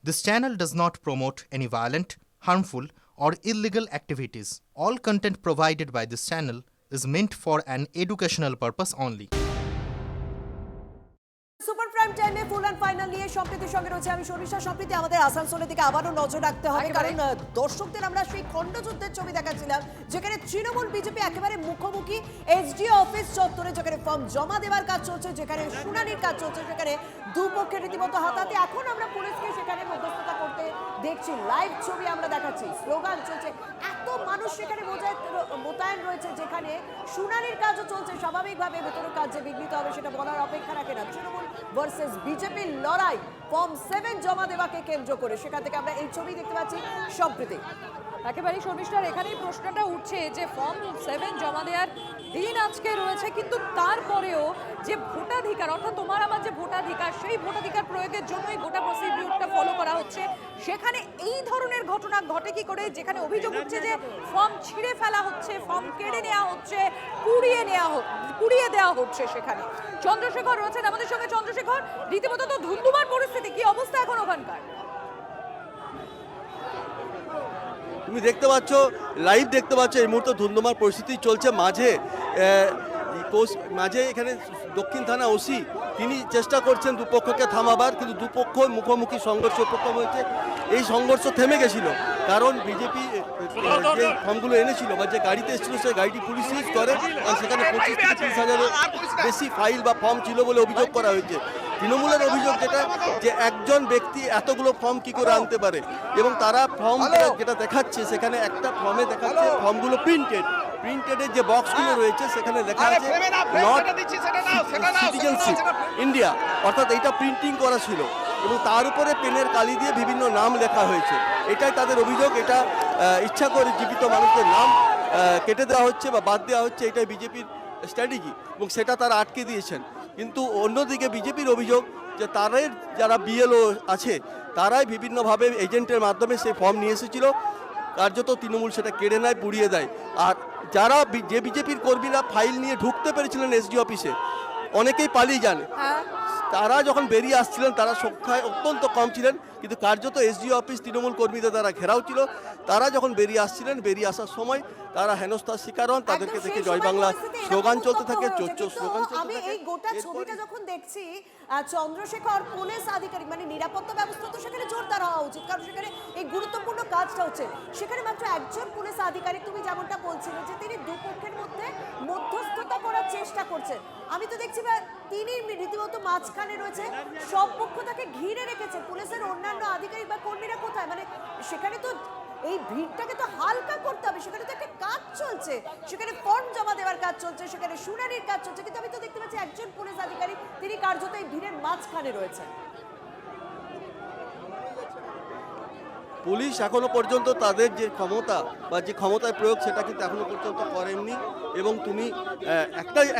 This channel does not promote any violent, harmful, or illegal activities. All content provided by this channel is meant for an educational purpose only. Super prime টাইমে full and final নিয়ে সম্প্রীতির সঙ্গে রয়েছে আমি শর্মিষ্ঠা। সম্প্রীতি, আমাদের আসানসোলের দিকে আবারও নজর রাখতে হবে, কারণ দর্শকদের আমরা সেই খণ্ডযুদ্ধের ছবি দেখাচ্ছিলাম যেখানে তৃণমূল বিজেপি একেবারে মুখোমুখি এসডিও অফিস চত্বরে, যেখানে ফর্ম জমা দেওয়ার কাজ চলছে, যেখানে শুনানির কাজ চলছে, যেখানে দুপক্ষের রীতিমতো হাতাহাতি। এখন আমরা পুলিশকে সেখানে মধ্যস্থতা করতে দেখছি, লাইভ ছবি আমরা দেখাচ্ছি, স্লোগান চলছে, এত মানুষ সেখানে মোতায়েন রয়েছে, যেখানে শুনানির কাজও চলছে। স্বাভাবিকভাবে ভেতরের কাজ যে বিঘ্নিত হবে সেটা বলার অপেক্ষা রাখে না। তৃণমূল ভার্সেস বিজেপির লড়াই ফর্ম 7 জমা দেওয়াকে কেন্দ্র করে, সেখান থেকে আমরা এই ছবি দেখতে পাচ্ছি। সম্প্রীতি, একেবারেই শর্মিষ্ঠার এখানেই প্রশ্নটা উঠছে যে ফর্ম 7 জমা দেওয়ার দিন আজকে রয়েছে, কিন্তু তারপরেও যে ভোটাধিকার, অর্থাৎ তোমার আমার যে ভোটাধিকার, সেই ভোটাধিকার প্রয়োগের জন্যই গোটা প্রসিডিউরটা ফলো করা হচ্ছে। সেখানে এই ধরনের ঘটনা ঘটে কি করে, যেখানে অভিযোগ হচ্ছে যে ফর্ম ছিঁড়ে ফেলা হচ্ছে, ফর্ম কেড়ে নেওয়া হচ্ছে, পুড়িয়ে দেওয়া হচ্ছে। সেখানে চন্দ্রশেখর রয়েছেন আমাদের সঙ্গে। চন্দ্রশেখর, রীতিমতো তো ধুন্ধুমার পরিস্থিতি, কি অবস্থা এখন ওখানকার? তুমি দেখতে পাচ্ছ, লাইভ দেখতে পাচ্ছ, এই মুহূর্তে ধুন্ধুমার পরিস্থিতি চলছে। মাঝে এখানে দক্ষিণ থানা ওসি তিনি চেষ্টা করছেন দুপক্ষকে থামাবার, কিন্তু দুপক্ষ মুখোমুখি সংঘর্ষ উপক্রম হয়েছে। এই সংঘর্ষ থেমে গেছিল কারণ বিজেপি যে ফর্মগুলো এনেছিল বা যে গাড়িতে এসেছিল সেই গাড়িটি পুলিশ সিজ করে, আর সেখানে 25-30 হাজারের বেশি ফাইল বা ফর্ম ছিল বলে অভিযোগ করা হয়েছে। তৃণমূলের অভিযোগ যে একজন ব্যক্তি এতগুলো ফর্ম কি করে আনতে পারে, এবং তারা ফর্ম যেটা দেখাচ্ছে সেখানে একটা ফর্মে দেখাচ্ছে ফর্মগুলো প্রিন্টেডের যে বক্সগুলো রয়েছে সেখানে লেখা আছে নট সিটিজেনশিপ ইন্ডিয়া, অর্থাৎ এইটা প্রিন্টিং করা ছিল এবং তার উপরে পেনের কালি দিয়ে বিভিন্ন নাম লেখা হয়েছে। এটাই তাদের অভিযোগ। এটা ইচ্ছা করে জীবিত মানুষদের নাম কেটে দেওয়া হচ্ছে বা বাদ দেওয়া হচ্ছে, এটাই বিজেপির স্ট্র্যাটেজি, এবং সেটা তারা আটকে দিয়েছেন। কিন্তু অন্যদিকে বিজেপির অভিযোগ যে তাদের যারা বিএলও আছে তারাই বিভিন্নভাবে এজেন্টের মাধ্যমে সেই ফর্ম নিয়ে এসেছিল, কার্যত তৃণমূল সেটা কেড়ে নেয়, পুড়িয়ে দেয়। আর যারা যে বিজেপির কর্মীরা ফাইল নিয়ে ঢুকতে পেরেছিলেন এসডি অফিসে, অনেকেই পালিয়ে যান। তারা যখন বেরিয়ে আসছিলেন তারা সংখ্যায় অত্যন্ত কম ছিলেন, কিন্তু কার্যত এসডি অফিস তৃণমূল কর্মীদের দ্বারা ঘেরাও ছিল। তারা যখন বেরিয়ে আসছিলেন, বেরিয়ে আসার সময় তারা হেনস্থার শিকার হন। তাদেরকে দেখে জয় বাংলা স্লোগান চলতে থাকে, স্লোগান চলতে থাকে। আমি এই গোটা ছবিটা যখন দেখছি, চন্দ্রশেখর পুলিশ আধিকারিক, মানে নিরাপত্তা ব্যবস্থা তো সেখানে জোরদার হওয়া উচিত, কারণ সেখানে এই গুরুত্বপূর্ণ কাজটা হচ্ছে। সেখানে মাত্র একজন পুলিশ আধিকারিক, তুমি যেমনটা বলছিলে যে তিনি দুপক্ষের মধ্যে মধ্যস্থতা করার চেষ্টা করছেন। আমি তো দেখছি তিনি রীতিমতো মাঝখানে রয়েছে, সব পক্ষ তাকে ঘিরে রেখেছে। পুলিশের অন্যান্য আধিকারিক বা কর্মীরা কোথায়? মানে সেখানে তো এই ভিড়টাকে তো হালকা করতে হবে, সেখানে তো একটা কাজ চলছে, সেখানে ফর্ম জমা দেওয়ার কাজ চলছে, সেখানে শুনানির কাজ চলছে, কিন্তু আমি তো দেখতে পাচ্ছি একজন পুলিশ আধিকারিক তিনি কার্যত এই ভিড়ের মাঝখানে রয়েছেন। পুলিশ এখনো পর্যন্ত তাদের যে ক্ষমতা বা যে ক্ষমতার প্রয়োগ সেটা কিন্তু এখনো পর্যন্ত করেননি। এবং তুমি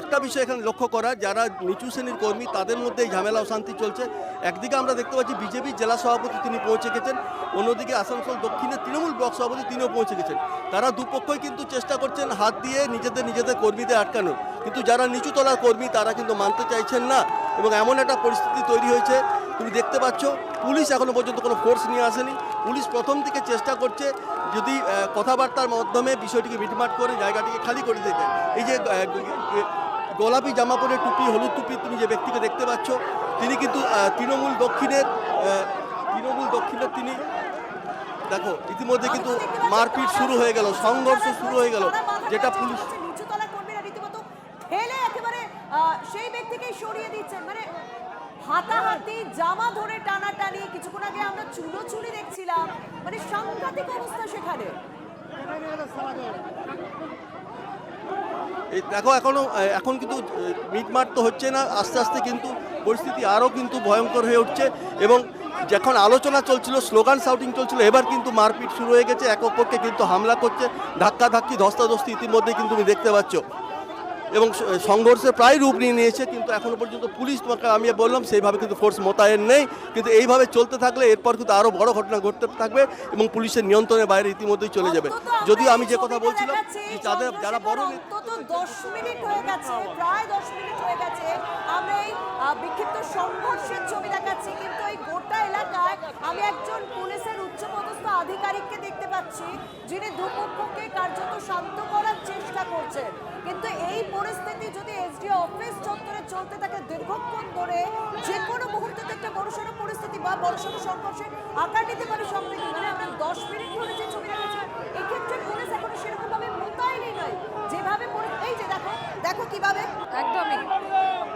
একটা বিষয় এখানে লক্ষ্য করা, যারা নিচু শ্রেণীর কর্মী তাদের মধ্যে এই ঝামেলা অশান্তি চলছে। একদিকে আমরা দেখতে পাচ্ছি বিজেপির জেলা সভাপতি তিনি পৌঁছে গেছেন, অন্যদিকে আসানসোল দক্ষিণের তৃণমূল ব্লক সভাপতি তিনিও পৌঁছে গেছেন। তারা দুপক্ষই কিন্তু চেষ্টা করছেন হাত দিয়ে নিজেদের কর্মীদের আটকানোর, কিন্তু যারা নিচু তলার কর্মী তারা কিন্তু মানতে চাইছেন না, এবং এমন একটা পরিস্থিতি তৈরি হয়েছে। তুমি দেখতে পাচ্ছ পুলিশ এখনো পর্যন্ত কোনো ফোর্স নিয়ে আসেনি। পুলিশ প্রথম থেকে চেষ্টা করছে যদি কথাবার্তার মাধ্যমে বিষয়টিকে মিটমাট করে জায়গাটিকে খালি করে দিতে। এই যে গোলাপি জামা পরে টুপি, হলুদ টুপি তুমি যে ব্যক্তিকে দেখতে পাচ্ছ, তিনি কিন্তু তৃণমূল দক্ষিণের তিনি দেখো ইতিমধ্যে কিন্তু মারপিট শুরু হয়ে গেল, সংঘর্ষ শুরু হয়ে গেল, যেটা পুলিশ নিচুতলা কর্মীরা রীতিমতো ঠেলে একেবারে সেই ব্যক্তিকে সরিয়ে দিচ্ছেন। মানে হাতাহাতি, জামা ধরে টানাটানি, কিছুক্ষণ আগে আমরা চুলোচুলি দেখছিলাম, মানে সাংঘাতিক অবস্থা সেখানে। দেখো এখন কিন্তু মিটমাট তো হচ্ছে না, আস্তে আস্তে কিন্তু পরিস্থিতি আরও কিন্তু ভয়ঙ্কর হয়ে উঠছে। এবং যখন আলোচনা চলছিল, স্লোগান শাউটিং চলছিল, এবার কিন্তু মারপিট শুরু হয়ে গেছে, এক অপরকে কিন্তু হামলা করছে, ধাক্কাধাক্কি, ধস্তাধস্তি ইতিমধ্যে কিন্তু তুমি দেখতে পাচ্ছ। এবং সংঘর্ষে প্রায় রূপ নিয়ে নিয়েছে, কিন্তু এখনো পর্যন্ত পুলিশ, তোমাকে আমি বললাম সেইভাবে কিন্তু ফোর্স মোতায়েন নেই। কিন্তু এইভাবে চলতে থাকলে এরপর কিন্তু আরও বড় ঘটনা ঘটতে থাকবে এবং পুলিশের নিয়ন্ত্রণের বাইরে ইতিমধ্যেই চলে যাবে। যদিও আমি যে কথা বলছিলাম যে যারা বড় অন্তত 10 মিনিট হয়ে গেছে, প্রায় 10 মিনিট হয়ে গেছে আমরা এই বিক্ষিপ্ত সংঘর্ষের ছবি দেখাচ্ছি, কিন্তু এই গোটা এলাকায় আমি একজন পুলিশের উচ্চপদস্থ আধিকারিককে দেখতে পাচ্ছি যিনি দুপক্ষকে কার্যত শান্ত করার চেষ্টা করছেন। কিন্তু এই পরিস্থিতি যদি এসডিও অফিস চত্বরে চলতে থাকে দীর্ঘক্ষণ ধরে, যে কোনো মুহূর্তে একটা বড়সড় পরিস্থিতি বা বড়সড় সংঘর্ষের আকার নিতে পারে সম্প্রীতি। মানে আমরা 10 মিনিট ধরে যে ছবি দেখাচ্ছি, এক্ষেত্রে পুলিশ এখন সেরকম ভাবে মোতায়েনই নয় যেভাবে এই যে দেখো দেখো কিভাবে। একদমই।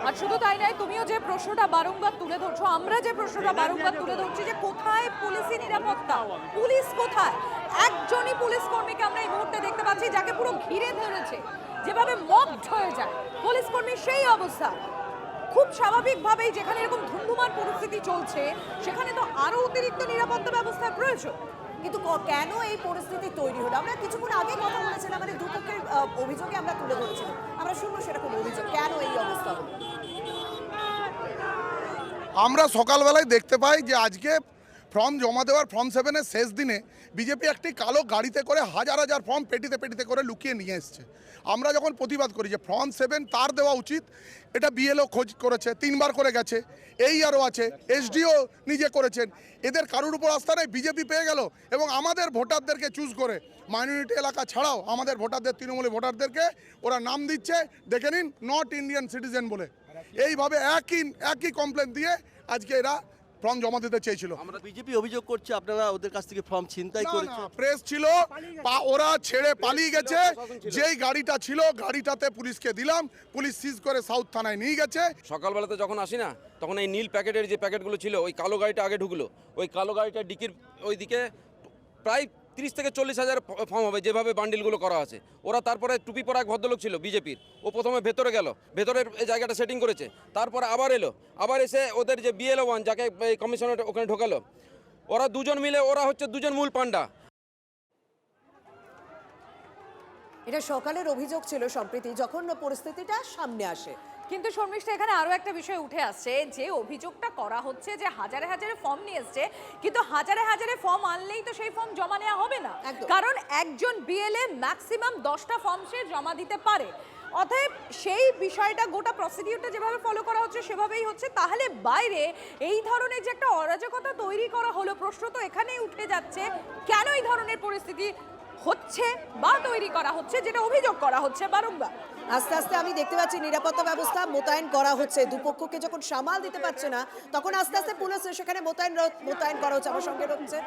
আর শুধু তাই নয়, তুমিও যে প্রশ্নটা বারংবার তুলে ধরছো, আমরা যে প্রশ্নটা বারংবার তুলে ধরছি যে কোথায় পুলিশি নিরাপত্তা, পুলিশ কোথায়? একজনই পুলিশ কর্মীকে আমরা এই মুহূর্তে দেখতে পাচ্ছি যাকে পুরো ঘিরে ধরেছে, যেভাবে মবড হয়ে যায় পুলিশ কর্মী সেই অবস্থা। খুব স্বাভাবিকভাবেই যেখানে এরকম ধুমধুমার পরিস্থিতি চলছে সেখানে তো আরো অতিরিক্ত নিরাপত্তা ব্যবস্থার প্রয়োজন। কিন্তু কেন এই পরিস্থিতি তৈরি হলো? আমরা কিছুক্ষণ আগে কথা বলেছিলাম, মানে দুপক্ষের অভিযোগে আমরা তুলে ধরেছিলাম, আমরা শুনবো সেরকম অভিযোগ কেন এই অবস্থা হলো। আমরা সকালবেলায় দেখতে পাই যে আজকে ফর্ম জমা দেওয়ার ফর্ম 7-এর শেষ দিনে বিজেপি একটি কালো গাড়িতে করে হাজার হাজার ফর্ম পেটিতে পেটিতে করে লুকিয়ে নিয়ে এসছে। আমরা যখন প্রতিবাদ করি যে ফর্ম 7 তার দেওয়া উচিত, এটা বিএলও খোঁজ করেছে, 3বার করে গেছে, এই আরও আছে, এসডিও নিজে করেছেন, এদের কারোর উপর আস্থা নেই, বিজেপি পেয়ে গেল এবং আমাদের ভোটারদেরকে চুজ করে মাইনরিটি এলাকা ছাড়াও আমাদের ভোটারদের, তৃণমূলী ভোটারদেরকে ওরা নাম দিচ্ছে, দেখে নিন নট ইন্ডিয়ান সিটিজেন বলে। এইভাবে একই কমপ্লেন দিয়ে আজকে এরা ফর্ম জমা দিতে চেয়েছিল। আমরা বিজেপি অভিযোগ করছে আপনারা ওদের কাছ থেকে ফর্ম ছিনতাই করেছে। প্রেস ছিল, ওরা ছেড়ে পালিয়ে গেছে। যেই গাড়িটা ছিল গাড়িটাতে পুলিশকে দিলাম, পুলিশ সিজ করে সাউথ থানায় নিয়ে গেছে। সকালবেলাতে যখন আসি না তখন এই নীল প্যাকেটের যে প্যাকেটগুলো ছিল ওই কালো গাড়িটা আগে ঢুকলো, ওই কালো গাড়িটা ডিকির ওইদিকে প্রায় 30 থেকে 40 হাজার ফর্ম হবে যেভাবে বান্ডিলগুলো করা আছে। ওরা তারপরে টুপি পরা এক ভদ্রলোক ছিল বিজেপির, ও প্রথমে ভেতরে গেল, ভেতরের এই জায়গাটা সেটিং করেছে, তারপরে আবার এলো, আবার এসে ওদের যে বিএলও 1 যাকে কমিশনার ওখানে ঢোকালো, ওরা দুজন মিলে ওরা হচ্ছে দুজন মূল পান্ডা। এটা সকালের অভিযোগ ছিল সম্প্রীতি, যখন পরিস্থিতিটা সামনে আসে। কিন্তু শর্মিষ্ঠা, এখানে আরো একটা বিষয় উঠে আসছে, যে অভিযোগটা করা হচ্ছে যে হাজারে হাজারে ফর্ম নিয়ে এসছে, কিন্তু হাজারে হাজারে ফর্ম আনলেই তো সেই ফর্ম জমা নেওয়া হবে না, কারণ একজন বিএলএ ম্যাক্সিমাম 10টা ফর্ম সে জমা দিতে পারে। অতএব সেই বিষয়টা, গোটা প্রসিডিউরটা যেভাবে ফলো করা হচ্ছে সেভাবেই হচ্ছে। তাহলে বাইরে এই ধরনের যে একটা অরাজকতা তৈরি করা হলো, প্রশ্ন তো এখানেই উঠে যাচ্ছে, কেন এই ধরনের পরিস্থিতি হচ্ছে বা তৈরি করা হচ্ছে, যেটা অভিযোগ করা হচ্ছে বারংবার। আস্তে আস্তে আমি দেখতে পাচ্ছি নিরাপত্তা ব্যবস্থা মোতায়েন করা হচ্ছে, দুপক্ষকে যখন সামাল দিতে পারছে না তখন আস্তে আস্তে পুলিশ সেখানে মোতায়েন করা হচ্ছে। আমার সঙ্গে রয়েছে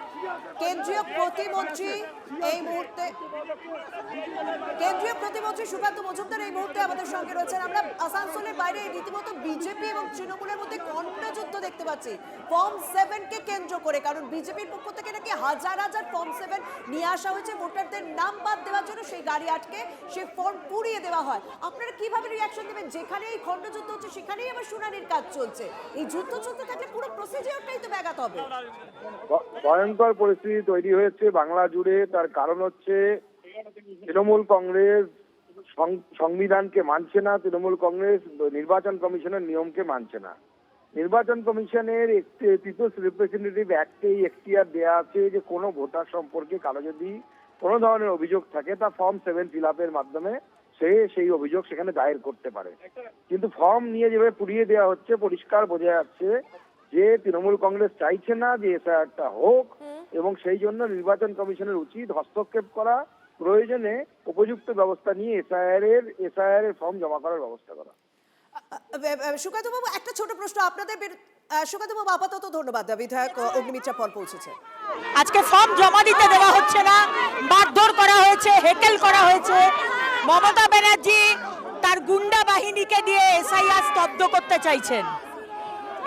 কেন্দ্রীয় প্রতিমন্ত্রী এই মুহূর্তে, কেন্দ্রীয় প্রতিমন্ত্রী সুকান্ত মজুমদার এই মুহূর্তে আমাদের সঙ্গে রয়েছেন। আমরা আসানসোলের বাইরে রীতিমতো বিজেপি এবং তৃণমূলের মধ্যে কণ্ঠযুদ্ধ দেখতে পাচ্ছি ফর্ম 7কে কেন্দ্র করে, কারণ বিজেপির পক্ষ থেকে নাকি হাজার হাজার ফর্ম 7 নিয়ে আসা হয়েছে ভোটারদের নাম বাদ দেওয়ার জন্য, সেই গাড়ি আটকে সেই ফর্ম পুড়িয়ে দেওয়া হয়। আপনারা কিভাবে রিঅ্যাকশন দেবেন? যেখানে এই খণ্ডযুদ্ধ হচ্ছে সেখানেই আবার শুনানির কাজ চলছে, এই যুদ্ধ চলতে থাকলে পুরো প্রসিডিউরটাই তো ব্যাঘাত হবে। ভয়ঙ্কর পরিস্থিতি তৈরি হয়েছে বাংলা জুড়ে। তার কারণ হচ্ছে তৃণমূল কংগ্রেস সংবিধানকে মানছে না, তৃণমূল কংগ্রেস নির্বাচন কমিশনের নিয়মকে মানছে না। নির্বাচন কমিশনের পিপলস রিপ্রেজেন্টেটিভ অ্যাক্টে এখতিয়ার দেওয়া আছে যে কোনো ভোটার সম্পর্কে কারো যদি কোনো ধরনের অভিযোগ থাকে তা ফর্ম 7 ফিল আপের মাধ্যমে সেই অভিযোগ সেখানে দায়ের করতে পারে। কিন্তু ফর্ম নিয়ে যেভাবে পুড়িয়ে দেওয়া হচ্ছে, পরিষ্কার বোঝা যাচ্ছে যে তৃণমূল কংগ্রেস চাইছে না যে এসআইআরটা হোক এবং সেই জন্য নির্বাচন কমিশনের উচিত হস্তক্ষেপ করা, প্রয়োজনে উপযুক্ত ব্যবস্থা নিয়ে এসআইআর এর ফর্ম জমা করার ব্যবস্থা করা। সুকান্ত বাবু, একটা ছোট প্রশ্ন আপনাদের। সুকান্ত বাবু আপাতত ধন্যবাদ। বিধায়ক অগ্নিমিত্রা পল পৌঁছেছে। আজকে ফর্ম জমা দিতে দেওয়া হচ্ছে না, মারধর করা হয়েছে, হেকেল করা হয়েছে। মমতা ব্যানার্জি তার গুন্ডা বাহিনীকে দিয়ে এসআইআর স্তব্ধ করতে চাইছেন।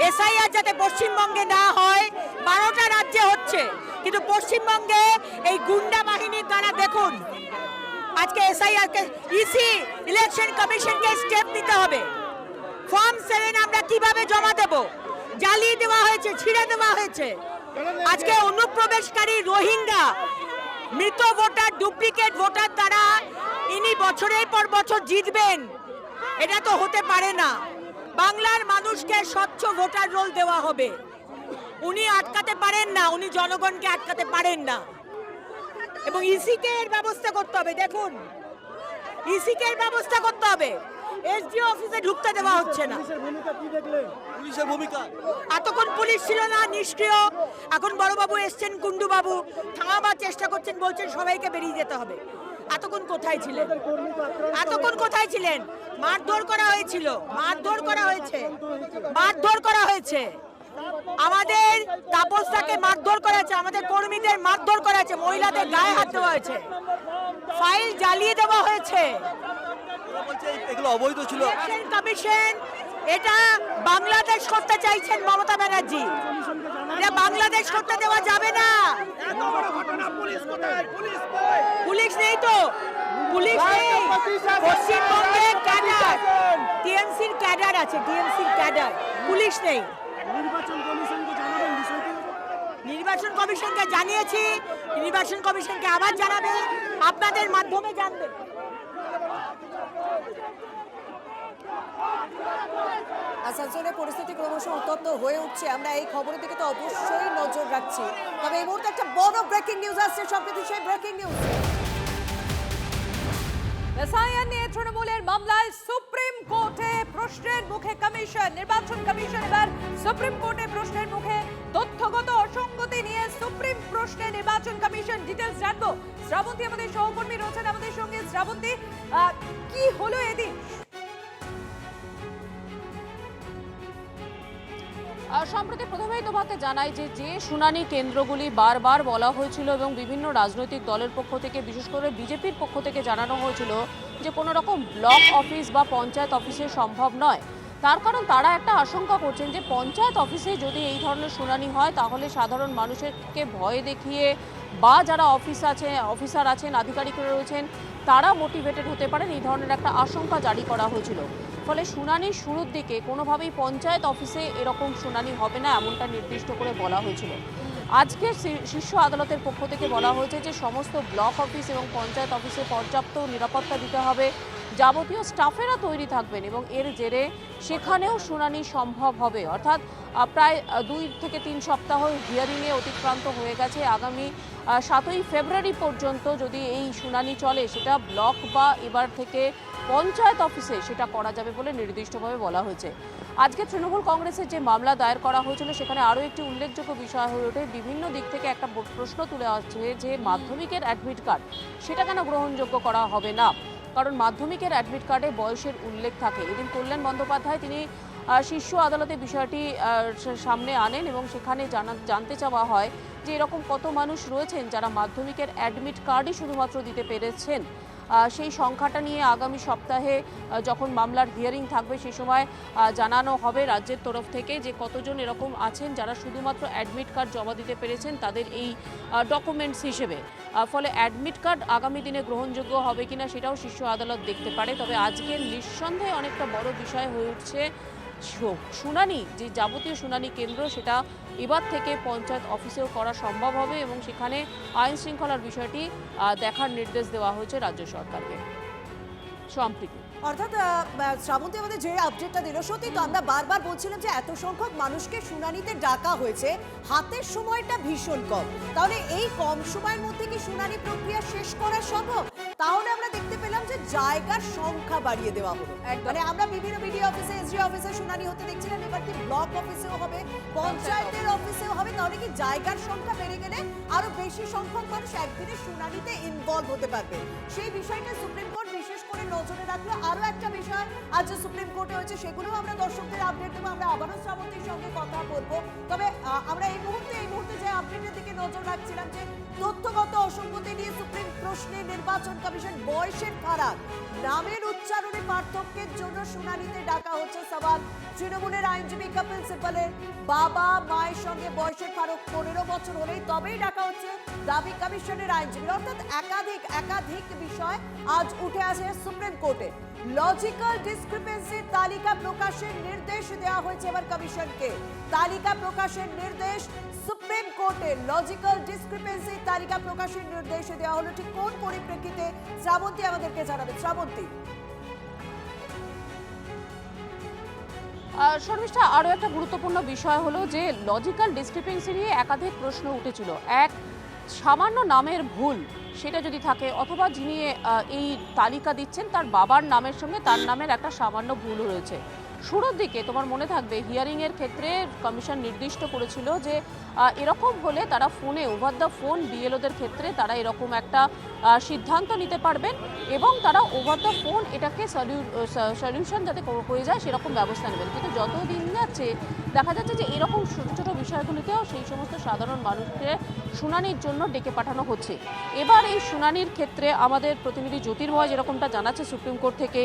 এসআইআর যাতে পশ্চিমবঙ্গে না হয়, 12টা রাজ্যে হচ্ছে, কিন্তু পশ্চিমবঙ্গে এই গুন্ডা বাহিনীর দ্বারা দেখুন আজকে এসআইআর কে ইসি ইলেকশন কমিশনকে স্টেপ নিতে হবে। ফর্ম 7 আমরা কিভাবে জমা দেব? জ্বালিয়ে দেওয়া হয়েছে, ছিঁড়ে দেওয়া হয়েছে। আজকে অনুপ্রবেশকারী রোহিঙ্গা মৃত ভোটার, ডুপ্লিকেট ভোটার দ্বারা ইনি বছরের পর বছর জিতবেন, এটা তো হতে পারে না। বাংলার মানুষকে স্বচ্ছ ভোটার রোল দেওয়া হবে। উনি আটকাতে পারেন না, উনি জনগণকে আটকাতে পারেন না। এবং ইসিকে এর ব্যবস্থা করতে হবে। দেখুন, ইসিকে এর ব্যবস্থা করতে হবে। এসডিও অফিসে ঢুকতে দেওয়া হচ্ছে না। পুলিশের ভূমিকা এতক্ষণ পুলিশ ছিল না, নিষ্ক্রিয়। এখন বড়বাবু এসছেন, কুন্ডু বাবু থামাবার চেষ্টা করছেন, বলছেন সবাইকে বেরিয়ে যেতে হবে। এতক্ষণ কোথায় ছিলেন? এতক্ষণ কোথায় ছিলেন? মারধর করা হয়েছিল, মারধর করা হয়েছে, মারধর করা হয়েছে। আমাদের তাপসটাকে মারধর করা হয়েছে, আমাদের কর্মীদের মারধর করা হয়েছে, মহিলাদের গায়ে হাত দেওয়া হয়েছে, ফাইল জ্বালিয়ে দেওয়া হয়েছে। এগুলো অবৈধ ছিল। ইলেকশন কমিশন এটা বাংলাদেশ করতে চাইছেন মমতা ব্যানার্জি। এটা বাংলাদেশ করতে দেওয়া যাবে না। পুলিশ নেই তো, পুলিশ নেই। পশ্চিমবঙ্গে ক্যাডার, টিএমসির ক্যাডার আছে, টিএমসির ক্যাডার, পুলিশ নেই। নির্বাচন কমিশনকে জানিয়েছি, নির্বাচন কমিশনকে আবার জানাবে, আপনাদের মাধ্যমে জানবে। আসানসোলে পরিস্থিতি ক্রমশ উত্তপ্ত হয়ে উঠছে। আমরা এই খবরের দিকে তো অবশ্যই নজর রাখছি। তবে এই মুহূর্তে একটা বড় ব্রেকিং নিউজ আসছে, সম্প্রতি সেই ব্রেকিং নিউজ। এসআইআর নিয়ে তৃণমূলের মামলায় সুপ্রিম কোর্টে প্রশ্নের মুখে কমিশন। নির্বাচন কমিশন এবার সুপ্রিম কোর্টে প্রশ্নের মুখে। তথ্যগত অসঙ্গতি নিয়ে সুপ্রিম প্রশ্নে নির্বাচন কমিশন। ডিটেলস জানবো। শ্রাবন্তী আমাদের সহকর্মী রয়েছেন আমাদের সঙ্গে। শ্রাবন্তী, কি হলো এদিন? সম্প্রতি প্রথমেই তোমাকে জানাই যে শুনানি কেন্দ্রগুলি বারবার বলা হয়েছিল এবং বিভিন্ন রাজনৈতিক দলের পক্ষ থেকে, বিশেষ করে বিজেপির পক্ষ থেকে জানানো হয়েছিল যে কোনো রকম ব্লক অফিস বা পঞ্চায়েত অফিসে সম্ভব নয়। তার কারণ তারা একটা আশঙ্কা করছেন যে পঞ্চায়েত অফিসে যদি এই ধরনের শুনানি হয় তাহলে সাধারণ মানুষকে ভয় দেখিয়ে বা যারা অফিসার আছেন, আধিকারিকরা রয়েছেন, তারা মোটিভেটেড হতে পারেন, এই ধরনের একটা আশঙ্কা জারি করা হয়েছিল। ফলে শুনানির শুরুর দিকে কোনোভাবেই পঞ্চায়েত অফিসে এরকম শুনানি হবে না, এমনটা নির্দিষ্ট করে বলা হয়েছিল। আজকে শীর্ষ আদালতের পক্ষ থেকে বলা হয়েছে যে সমস্ত ব্লক অফিস এবং পঞ্চায়েত অফিসে পর্যাপ্ত নিরাপত্তা দিতে হবে, যাবতীয় স্টাফেরা তৈরি থাকবেন এবং এর জেরে সেখানেও শুনানি সম্ভব হবে। অর্থাৎ প্রায় 2 থেকে 3 সপ্তাহ হিয়ারিংয়ে অতিক্রান্ত হয়ে গেছে। আগামী 7ই ফেব্রুয়ারি পর্যন্ত যদি এই শুনানি চলে, সেটা ব্লক বা এবার থেকে পঞ্চায়েত অফিসে সেটা করা যাবে বলে নির্দিষ্টভাবে বলা হয়েছে। আজকে তৃণমূল কংগ্রেসের যে মামলা দায়ের করা হয়েছিল সেখানে আরও একটি উল্লেখযোগ্য বিষয় হয়ে ওঠে। বিভিন্ন দিক থেকে একটা প্রশ্ন তুলে আসছে যে মাধ্যমিকের অ্যাডমিট কার্ড সেটা কেন গ্রহণযোগ্য করা হবে না, কারণ মাধ্যমিকের অ্যাডমিট কার্ডে বয়সের উল্লেখ থাকে। এদিন কল্যাণ বন্দ্যোপাধ্যায় তিনি শীর্ষ আদালতে বিষয়টি সামনে আনেন এবং সেখানে জানতে চাওয়া হয় যে এরকম কত মানুষ রয়েছেন যারা মাধ্যমিকের অ্যাডমিট কার্ডই শুধুমাত্র দিতে পেরেছেন। সেই সংখ্যাটা নিয়ে আগামী সপ্তাহে যখন মামলার হিয়ারিং থাকবে সেই সময় জানানো হবে রাজ্যের তরফ থেকে যে কতজন এরকম আছেন যারা শুধুমাত্র অ্যাডমিট কার্ড জমা দিতে পেরেছেন তাদের এই ডকুমেন্টস হিসেবে। ফলে অ্যাডমিট কার্ড আগামী দিনে গ্রহণযোগ্য হবে কিনা সেটাও শীর্ষ আদালত দেখতে পারে। তবে আজকের নিঃসন্দেহে অনেকটা বড় বিষয় হয়ে উঠছে শুনানি, যে যাবতীয় শুনানি কেন্দ্র সেটা এবার থেকে পঞ্চায়েত অফিসেও করা সম্ভব হবে এবং সেখানে আইন শৃঙ্খলার বিষয়টি দেখার নির্দেশ দেওয়া হয়েছে রাজ্য সরকারকে। সম্প্রীতি অর্থাৎ শ্রাবন্তী আমাদের যে আপডেটটা দিল, সত্যি তো আমরা বারবার বলছিলাম যে এত সংখ্যক মানুষকে শুনানিতে ডাকা হয়েছে, হাতের সময়টা ভীষণ কম। তাহলে এই কম সময়ের মধ্যে কি শুনানি প্রক্রিয়া শেষ করা সম্ভব? তাহলে আমরা দেখতে পেলাম যে জায়গার সংখ্যা বাড়িয়ে দেওয়া হলো। মানে আমরা বিভিন্ন বিডিও অফিসে, এসডি অফিসে শুনানি হতে দেখছিলাম, এবার কি ব্লক অফিসেও হবে, পঞ্চায়েতের অফিসেও হবে। তাহলে কি জায়গার সংখ্যা বেড়ে গেলে আরো বেশি সংখ্যক মানুষ একদিনের শুনানিতে ইনভলভ হতে পারবে? সেই বিষয়টা সুপ্রিম কোর্ট বিশেষ করে নজরে রাখলো। আরো একটা বিষয় আজ সুপ্রিম কোর্টে হয়েছে, সেগুলো আমরা দর্শকদের আপডেট দেবো। আমরা আবারও শ্রাবন্তীর সঙ্গে কথা বলবো। তবে আমরা এই মুহূর্তে যে আপডেটের দিকে নজর রাখছিলাম যে তথ্যগত অসঙ্গতি নিয়ে সুপ্রিম প্রশ্নে নির্বাচন কমিশন বয়সের ফারাক, নামের উচ্চারণে পার্থক্যের জন্য শুনানিতে ডাকা হচ্ছে সওয়াল। তৃণমূলের আইনজীবী কপিল সিব্বলের বাবা মায়ের সঙ্গে বয়সের ফারাক 15 বছর হলেই তবেই ডাকা হচ্ছে দাবি কমিশনের আইনজীবী। অর্থাৎ একাধিক বিষয় আজ উঠে আসে সুপ্রিম কোর্টে। লজিক্যাল ডিসক্রিপেন্সি তালিকা প্রকাশের নির্দেশ দেওয়া হয়েছে এবার কমিশনকে। তালিকা প্রকাশের নির্দেশ সুপ্রিম কোর্টে। লজিক্যাল ডিসক্রিপেন্সি তালিকা প্রকাশের নির্দেশ দেওয়া হলো, ঠিক কোন পরিপ্রেক্ষিতে শ্রাবন্তী আমাদেরকে জানাবে। শ্রাবন্তী, শর্মিষ্ঠা, আরও একটা গুরুত্বপূর্ণ বিষয় হলো যে লজিক্যাল ডিসক্রিপেন্সি নিয়ে একাধিক প্রশ্ন উঠেছিল। এক, সামান্য নামের ভুল সেটা যদি থাকে, অথবা যিনি এই তালিকা দিচ্ছেন তার বাবার নামের সঙ্গে তার নামের একটা সামান্য ভুল রয়েছে। শুরুর দিকে তোমার মনে থাকবে হিয়ারিংয়ের ক্ষেত্রে কমিশন নির্দিষ্ট করেছিল যে এরকম হলে তারা ফোনে ওভার দ্য ফোন বিএলওদের ক্ষেত্রে তারা এরকম একটা সিদ্ধান্ত নিতে পারবেন এবং তারা ওভার দ্য ফোন এটাকে সলিউশন যাতে হয়ে যায় সেরকম ব্যবস্থা নেবেন। কিন্তু যত দিন যাচ্ছে দেখা যাচ্ছে যে এরকম ছোটো ছোটো বিষয়গুলিতেও সেই সমস্ত সাধারণ মানুষকে শুনানির জন্য ডেকে পাঠানো হচ্ছে। এবার এই শুনানির ক্ষেত্রে আমাদের প্রতিনিধি জ্যোতির্ময় যেরকমটা জানাচ্ছে সুপ্রিম কোর্ট থেকে,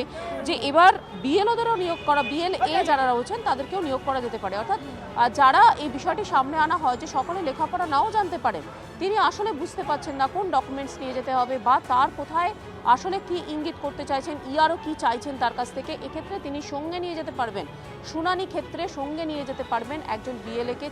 যে এবার বিএলওদেরও নিয়োগ করা, বিএলএ যারা রয়েছেন তাদেরকেও নিয়োগ করা যেতে পারে। অর্থাৎ যারা এই বিষয়টি সামনে আনা হয় যে সকলে লেখাপড়া নাও জানতে পারেন, তিনি আসলে বুঝতে পারছেন না কোন ডকুমেন্টস নিয়ে যেতে হবে বা তার কোথায় আসলে কি ইঙ্গিত করতে চাইছেন, ইআরও কি চাইছেন তার কাছ থেকে, এক্ষেত্রে তিনি সঙ্গে নিয়ে যেতে পারবেন, শুনানি ক্ষেত্রে সঙ্গে নিয়ে যেতে পারবেন একজন বিএলএকে।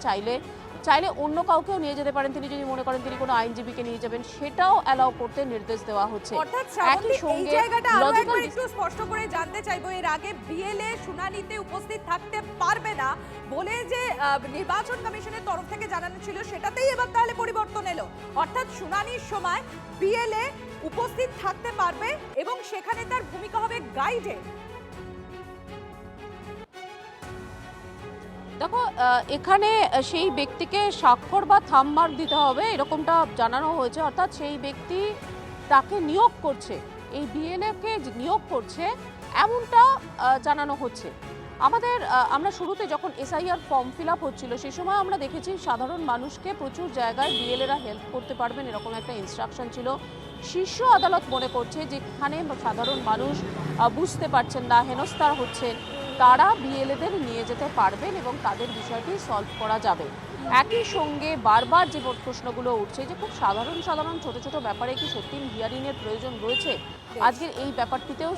চাইলে অন্য কাউকেও নিয়ে যেতে পারেন, তিনি যদি মনে করেন তিনি কোনো আইনজীবীকে নিয়ে যাবেন, সেটাও অ্যালাউ করতে নির্দেশ দেওয়া হচ্ছে। অর্থাৎ শ্রাবন্তী, এই জায়গাটা আরো লজিক্যাল একবার একটু স্পষ্ট করে জানতে চাইবো, এর আগে বিএলএ শুনানিতে উপস্থিত থাকতে পারবে না বলে যে নির্বাচন কমিশনের তরফ থেকে জানানো ছিল, সেটাতেই এবার তাহলে পরিবর্তন এলো। অর্থাৎ শুনানির সময় বিএলএ উপস্থিত থাকতে পারবে এবং সেখানে তার ভূমিকা হবে গাইডে। দেখো, এখানে সেই ব্যক্তিকে স্বাক্ষর বা থাম্বমার্ক দিতে হবে এরকমটা জানানো হয়েছে। অর্থাৎ সেই ব্যক্তি তাকে নিয়োগ করছে, এই বিএলএকে নিয়োগ করছে এমনটা জানানো হচ্ছে। আমরা শুরুতে যখন এসআইআর ফর্ম ফিল আপ হচ্ছিল সেই সময় আমরা দেখেছি সাধারণ মানুষকে প্রচুর জায়গায় বিএলএরা হেল্প করতে পারবেন এরকম একটা ইনস্ট্রাকশন ছিল। শীর্ষ আদালত মনে করছে যেখানে সাধারণ মানুষ বুঝতে পারছেন না, হেনস্থার হচ্ছেন, তারা বিএলএদের নিয়ে যেতে পারবেন এবং তাদের বিষয়টি সলভ করা যাবে। একই সঙ্গে বারবার যে প্রশ্নগুলো উঠছে যে খুব সাধারণ ছোট ছোট ব্যাপারে কি সত্যি হিয়ারিংয়ের প্রয়োজন রয়েছে, আজকের এই ব্যাপারটিতেও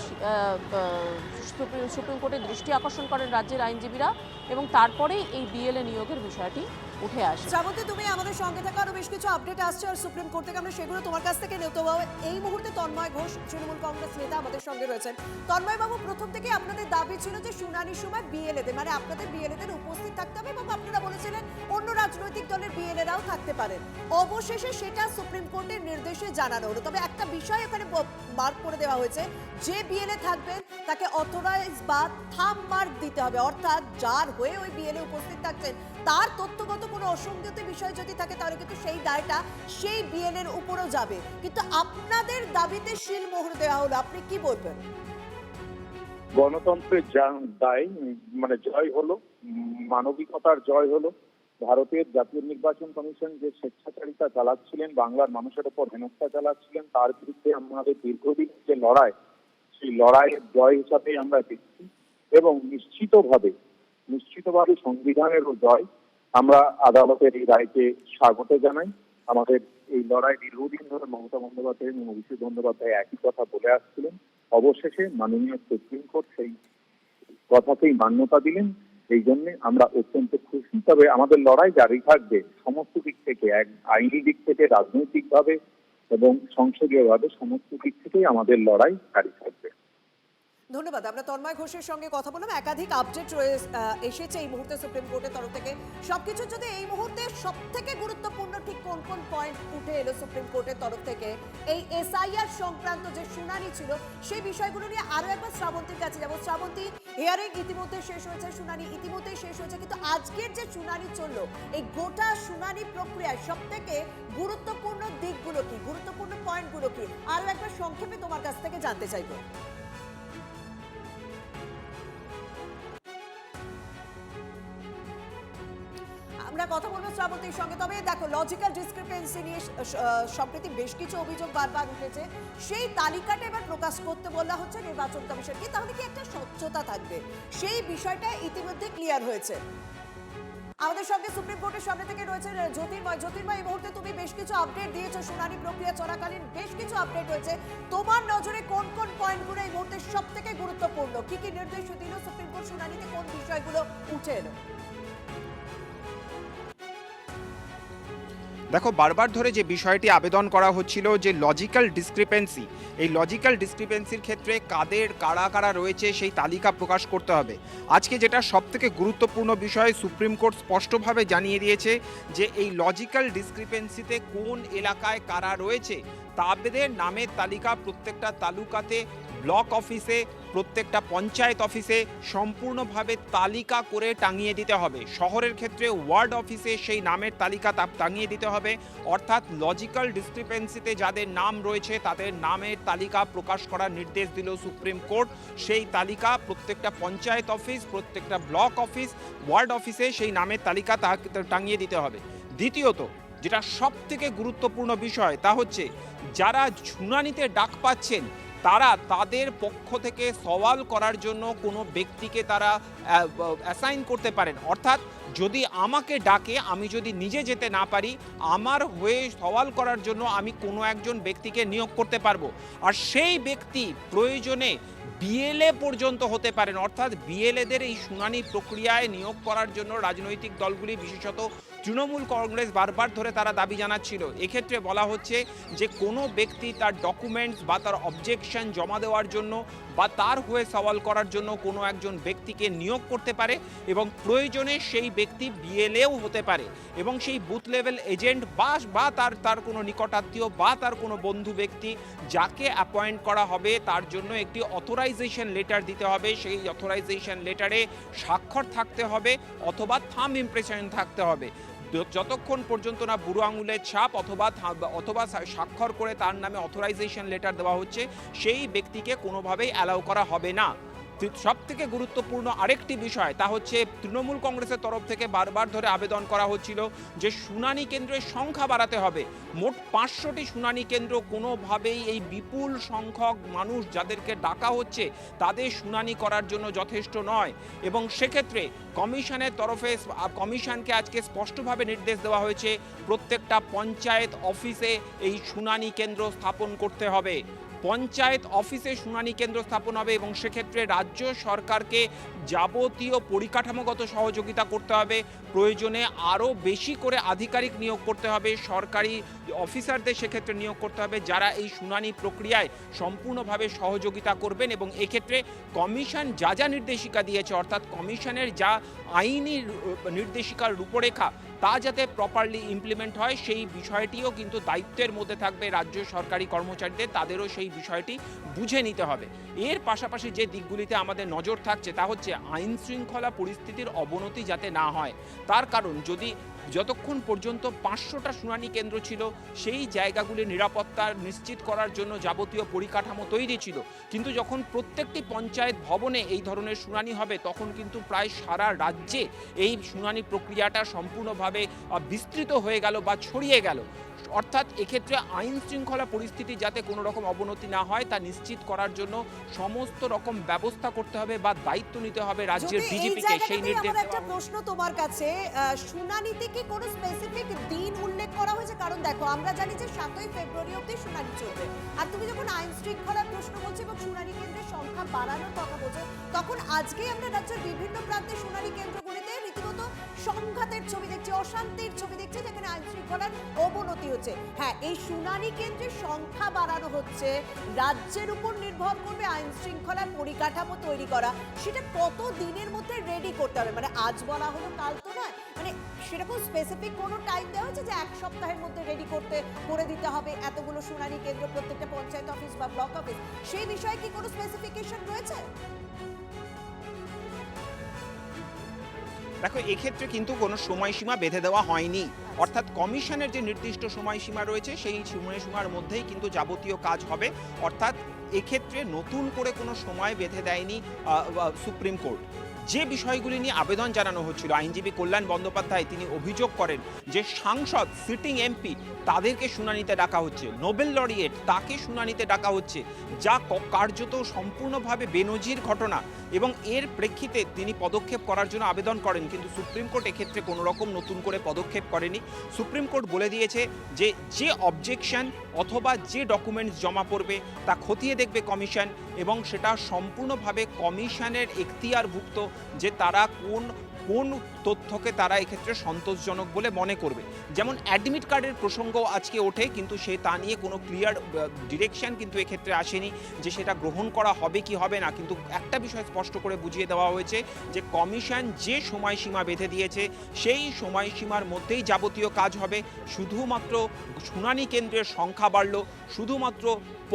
সুপ্রিম কোর্টের দৃষ্টি আকর্ষণ করেন রাজ্যের আইনজীবীরা এবং তারপরেই এই বিএলএ নিয়োগের বিষয়টি উঠে আসে। শ্রাবন্তী, তুমি আমাদের সঙ্গে থাকা আরো বেশ কিছু আপডেট আসছে আর সুপ্রিম কোর্ট থেকে আমরা সেগুলো তোমার কাছ থেকে নিতে পাবো। এই মুহূর্তে তন্ময় ঘোষ তৃণমূল কংগ্রেস নেতা আমাদের সঙ্গে রয়েছেন। তন্ময় বাবু, প্রথম থেকে আপনাদের দাবি ছিল যে শুনানির সময় বিএলএদের, মানে আপনাদের বিএলএদের উপস্থিত থাকতে হবে এবং আপনারা বলেছিলেন অন্য রাজনৈতিক দলের বিএলএরাও থাকতে পারেন। অবশেষে সেটা সুপ্রিম কোর্টের নির্দেশে জানানো হলো। তবে একটা বিষয় এখানে মার্ক করে দেওয়া হয়েছে, যে বিএলএ থাকবেন তাকে অথরাইজ বা থাম মার্ক দিতে হবে, অর্থাৎ যার হয়ে ওই বিএলএ উপস্থিত থাকছেন তার তথ্যগত কোনো অসঙ্গতি বিষয় যদি থাকে তাহলে কিন্তু সেই দায়টা সেই বিএলএর উপরও যাবে। কিন্তু আপনাদের দাবিতে শিল মোহর দেওয়া হলো, আপনি কি বলবেন? গণতন্ত্রের দায় মানে জয় হলো, মানবিকতার জয় হলো। ভারতের জাতীয় নির্বাচন কমিশন যে স্বেচ্ছাচারিতা চালাচ্ছিলেন, বাংলার মানুষের উপর হেনস্থা চালাচ্ছিলেন, তার বিরুদ্ধে আমাদের দীর্ঘদিন যে লড়াই, সেই লড়াইয়ের জয় হিসাবে আমরা দেখছি এবং নিশ্চিতভাবে সংবিধানেরও জয়। আমরা আদালতের এই রায়কে স্বাগত জানাই। আমাদের এই লড়াই দীর্ঘদিন ধরে মমতা বন্দ্যোপাধ্যায় এবং অভিষেক বন্দ্যোপাধ্যায় একই কথা বলে আসছিলেন। অবশেষে মাননীয় সুপ্রিম কোর্ট সেই কথাকেই মান্যতা দিলেন। এই জন্য আমরা অত্যন্ত খুশি। তবে আমাদের লড়াই জারি থাকবে সমস্ত দিক থেকে, এক আইনি দিক থেকে, রাজনৈতিকভাবে এবং সংসদীয়ভাবে সমস্ত দিক থেকেই আমাদের লড়াই জারি থাকবে। ধন্যবাদ। আমরা তন্ময় ঘোষের সঙ্গে কথা বললাম। একাধিক আপডেট এসেছে এই মুহূর্তে সুপ্রিম কোর্টের তরফ থেকে। সবকিছু যদি এই মুহূর্তে সব থেকে গুরুত্বপূর্ণ ঠিক কোন কোন পয়েন্ট উঠে এলো সুপ্রিম কোর্টের তরফ থেকে এই এসআইআর সংক্রান্ত যে শুনানি ছিল সেই বিষয়গুলো নিয়ে আরো একবার শ্রাবন্তীর কাছে যাবো। শ্রাবন্তী, হিয়ারিং ইতিমধ্যে শেষ হয়েছে, শুনানি ইতিমধ্যেই শেষ হয়েছে, কিন্তু আজকের যে শুনানি চললো এই গোটা শুনানি প্রক্রিয়ায় সব থেকে গুরুত্বপূর্ণ দিকগুলো কি, গুরুত্বপূর্ণ পয়েন্টগুলো কি, আরো একবার সংক্ষেপে তোমার কাছ থেকে জানতে চাইবো। আমরা কথা বলবো শ্রাবন্তীর সঙ্গে। তবে দেখো, লজিক্যাল ডিসক্রিপেন্সি নিয়ে সম্প্রতি বেশ কিছু অভিযোগ বারবার উঠেছে, সেই তালিকাটা এবার প্রকাশ করতে বলা হচ্ছে নির্বাচন কমিশনকে। তাহলে কি একটা স্বচ্ছতা থাকবে, সেই বিষয়টা ইতিমধ্যে ক্লিয়ার হয়েছে। আমাদের সঙ্গে সুপ্রিম কোর্টের সামনে থেকে রয়েছে জ্যোতির্ময়। এই মুহূর্তে তুমি বেশ কিছু আপডেট দিয়েছো, শুনানি প্রক্রিয়া চলাকালীন বেশ কিছু আপডেট হয়েছে। তোমার নজরে কোন কোন পয়েন্টগুলো এই মুহূর্তে সব থেকে গুরুত্বপূর্ণ, কি কি নির্দেশ দিল সুপ্রিম কোর্ট, শুনানিতে কোন বিষয়গুলো উঠে এলো? দেখো, বারবার ধরে যে বিষয়টি আবেদন করা হচ্ছিল যে লজিক্যাল ডিসক্রিপেন্সি, এই লজিক্যাল ডিসক্রিপেন্সির ক্ষেত্রে কারা কারা রয়েছে সেই তালিকা প্রকাশ করতে হবে। আজকে যেটা সবথেকে গুরুত্বপূর্ণ বিষয়, সুপ্রিম কোর্ট স্পষ্টভাবে জানিয়ে দিয়েছে যে এই লজিক্যাল ডিসক্রিপেন্সিতে কোন এলাকায় কারা রয়েছে তাদের নামের তালিকা প্রত্যেকটা তালুকাতে, ব্লক অফিসে, প্রত্যেকটা পঞ্চায়েত অফিসে সম্পূর্ণভাবে তালিকা করে টাঙিয়ে দিতে হবে। শহরের ক্ষেত্রে ওয়ার্ড অফিসে সেই নামের তালিকা টাঙিয়ে দিতে হবে। অর্থাৎ লজিক্যাল ডিসক্রিপেন্সিতে যাদের নাম রয়েছে তাদের নামের তালিকা প্রকাশ করার নির্দেশ দিল সুপ্রিম কোর্ট। সেই তালিকা প্রত্যেকটা পঞ্চায়েত অফিস, প্রত্যেকটা ব্লক অফিস, ওয়ার্ড অফিসে সেই নামের তালিকা টাঙিয়ে দিতে হবে। দ্বিতীয়ত, যেটা সবথেকে গুরুত্বপূর্ণ বিষয় তা হচ্ছে যারা শুনানিতে ডাক পাচ্ছেন তারা তাদের পক্ষ থেকে সওয়াল করার জন্য কোনো ব্যক্তিকে তারা অ্যাসাইন করতে পারেন। অর্থাৎ যদি আমাকে ডাকে, আমি যদি নিজে যেতে না পারি, আমার হয়ে সওয়াল করার জন্য আমি কোনো একজন ব্যক্তিকে নিয়োগ করতে পারবো। আর সেই ব্যক্তি প্রয়োজনে বিএলএ পর্যন্ত হতে পারেন। অর্থাৎ বিএলএদের এই শুনানি প্রক্রিয়ায় নিয়োগ করার জন্য রাজনৈতিক দলগুলি, বিশেষত তৃণমূল কংগ্রেস বারবার ধরে তারা দাবি জানাচ্ছিল। এক্ষেত্রে বলা হচ্ছে যে কোনো ব্যক্তি তার ডকুমেন্টস বা তার অবজেকশন জমা দেওয়ার জন্য বা তার হয়ে সওয়াল করার জন্য কোনো একজন ব্যক্তিকে নিয়োগ করতে পারে এবং প্রয়োজনে সেই ব্যক্তি বিএলএও হতে পারে এবং সেই বুথ লেভেল এজেন্ট বা তার কোনো নিকটাত্মীয় বা তার কোনো বন্ধু ব্যক্তি যাকে অ্যাপয়েন্ট করা হবে তার জন্য একটি অথরাইজেশন লেটার দিতে হবে। সেই অথরাইজেশন লেটারে স্বাক্ষর থাকতে হবে অথবা থাম্ব ইমপ্রেশন থাকতে হবে। যতক্ষণ পর্যন্ত না বুড়ো আঙুলের ছাপ অথবা স্বাক্ষর করে তার নামে অথরাইজেশন লেটার দেওয়া হচ্ছে, সেই ব্যক্তিকে কোনোভাবেই অ্যালাউ করা হবে না। সবথেকে গুরুত্বপূর্ণ আরেকটি বিষয় তা হচ্ছে তৃণমূল কংগ্রেসের তরফ থেকে বারবার ধরে আবেদন করা হচ্ছিল যে শুনানি কেন্দ্রের সংখ্যা বাড়াতে হবে। মোট 500টি শুনানি কেন্দ্র, কোনোভাবেই এই বিপুল সংখ্যক মানুষ যাদেরকে ডাকা হচ্ছে তাদের শুনানি করার জন্য যথেষ্ট নয় এবং সেক্ষেত্রে কমিশনের তরফে কমিশনকে আজকে স্পষ্টভাবে নির্দেশ দেওয়া হয়েছে প্রত্যেকটা পঞ্চায়েত অফিসে এই শুনানি কেন্দ্র স্থাপন করতে হবে। পঞ্চায়েত অফিসে শুনানি কেন্দ্র স্থাপন হবে এবং সেক্ষেত্রে রাজ্য সরকারকে যাবতীয় পরিকাঠামোগত সহযোগিতা করতে হবে। প্রয়োজনে আরও বেশি করে আধিকারিক নিয়োগ করতে হবে, সরকারি অফিসারদের সেক্ষেত্রে নিয়োগ করতে হবে যারা এই শুনানি প্রক্রিয়ায় সম্পূর্ণভাবে সহযোগিতা করবেন এবং এক্ষেত্রে কমিশন যা নির্দেশিকা দিয়েছে, অর্থাৎ কমিশনের যা আইনি নির্দেশিকার রূপরেখা তা যাতে প্রপারলি ইমপ্লিমেন্ট হয় সেই বিষয়টিও কিন্তু দায়িত্বের মধ্যে থাকবে রাজ্য সরকারি কর্মচারীদের, তাদেরও সেই বিষয়টি বুঝে নিতে হবে। এর পাশাপাশি যে দিকগুলিতে আমাদের নজর থাকছে তা হচ্ছে আইন শৃঙ্খলা পরিস্থিতির অবনতি যাতে না হয়। তার কারণ যতক্ষণ পর্যন্ত 500টা শুনানি কেন্দ্র ছিল সেই জায়গাগুলির নিরাপত্তা নিশ্চিত করার জন্য যাবতীয় পরিকাঠামো তৈরি ছিল, কিন্তু যখন প্রত্যেকটি পঞ্চায়েত ভবনে এই ধরনের শুনানি হবে তখন কিন্তু প্রায় সারা রাজ্যে এই শুনানি প্রক্রিয়াটা সম্পূর্ণভাবে বিস্তৃত হয়ে গেল বা ছড়িয়ে গেল। অর্থাৎ এক্ষেত্রে আইন শৃঙ্খলা পরিস্থিতি যাতে কোনো রকম অবনতি না হয় তা নিশ্চিত করার জন্য সমস্ত রকম ব্যবস্থা করতে হবে বা দায়িত্ব নিতে হবে রাজ্যের ডিজিপিকে। সেই নির্দেশ একটা প্রশ্ন তোমার কাছে, শুনানিতে কি কোনো স্পেসিফিক দিন উল্লেখ করা হয়েছে? কারণ দেখো, আমরা জানি যে 7ই ফেব্রুয়ারি অবধি শুনানি চলবে, আর তুমি যখন আইন শৃঙ্খলার প্রশ্ন বলছো এবং শুনানি কেন্দ্রের সংখ্যা বাড়ানোর কথা বলছো, তখন আজকেই আমরা রাজ্যের বিভিন্ন প্রান্তে শুনানি কেন্দ্রগুলিতে রীতিমতো সংঘাতের ছবি দেখছি, অশান্তির ছবি দেখছি, যেখানে আইন শৃঙ্খলার অবনতি হচ্ছে। হ্যাঁ, এই শুনানি কেন্দ্রের সংখ্যা বাড়ানো হচ্ছে, রাজ্যের উপর নির্ভর করবে আইন শৃঙ্খলার পরিকাঠামো তৈরি করা। সেটা কত দিনের মধ্যে রেডি করতে হবে? মানে আজ বলা হলো কাল তো নয়, মানে সেরকম স্পেসিফিক কোনো টাইম দেওয়া হচ্ছে যে 1 সপ্তাহের মধ্যে রেডি করে দিতে হবে এতগুলো শুনানি কেন্দ্র প্রত্যেকটা পঞ্চায়েত অফিস বা ব্লক অফিস? সেই বিষয়ে কি কোনো স্পেসিফিকেশন রয়েছে? দেখো, এক্ষেত্রে কিন্তু কোনো সময়সীমা বেঁধে দেওয়া হয়নি। অর্থাৎ কমিশনের যে নির্দিষ্ট সময়সীমা রয়েছে সেই সময়সীমার মধ্যেই কিন্তু যাবতীয় কাজ হবে। অর্থাৎ এক্ষেত্রে নতুন করে কোনো সময় বেঁধে দেয়নি সুপ্রিম কোর্ট। যে বিষয়গুলি নিয়ে আবেদন জানানো হচ্ছিল, আইনজীবী কল্যাণ বন্দ্যোপাধ্যায় তিনি অভিযোগ করেন যে সাংসদ, সিটিং এমপি তাদেরকে শুনানিতে ডাকা হচ্ছে, নোবেল লরিয়েট তাকে শুনানিতে ডাকা হচ্ছে, যা কার্যত সম্পূর্ণভাবে বেনজির ঘটনা এবং এর প্রেক্ষিতে তিনি পদক্ষেপ করার জন্য আবেদন করেন। কিন্তু সুপ্রিম কোর্ট এক্ষেত্রে কোনো রকম নতুন করে পদক্ষেপ করেনি। সুপ্রিম কোর্ট বলে দিয়েছে যে অবজেকশন অথবা যে ডকুমেন্টস জমা পড়বে তা খতিয়ে দেখবে কমিশন এবং সেটা সম্পূর্ণভাবে কমিশনের এখতিয়ারভুক্ত যে তারা কোন কোন তথ্যকে তারা এক্ষেত্রে সন্তোষজনক বলে মনে করবে। যেমন অ্যাডমিট কার্ডের প্রসঙ্গ আজকে ওঠে, কিন্তু সে তা নিয়ে কোনো ক্লিয়ার ডিরেকশন কিন্তু এক্ষেত্রে আসেনি যে সেটা গ্রহণ করা হবে কি হবে না। কিন্তু একটা বিষয় স্পষ্ট করে বুঝিয়ে দেওয়া হয়েছে যে কমিশন যে সময়সীমা বেঁধে দিয়েছে সেই সময়সীমার মধ্যেই যাবতীয় কাজ হবে। শুধুমাত্র শুনানি কেন্দ্রের সংখ্যা বাড়ল, শুধুমাত্র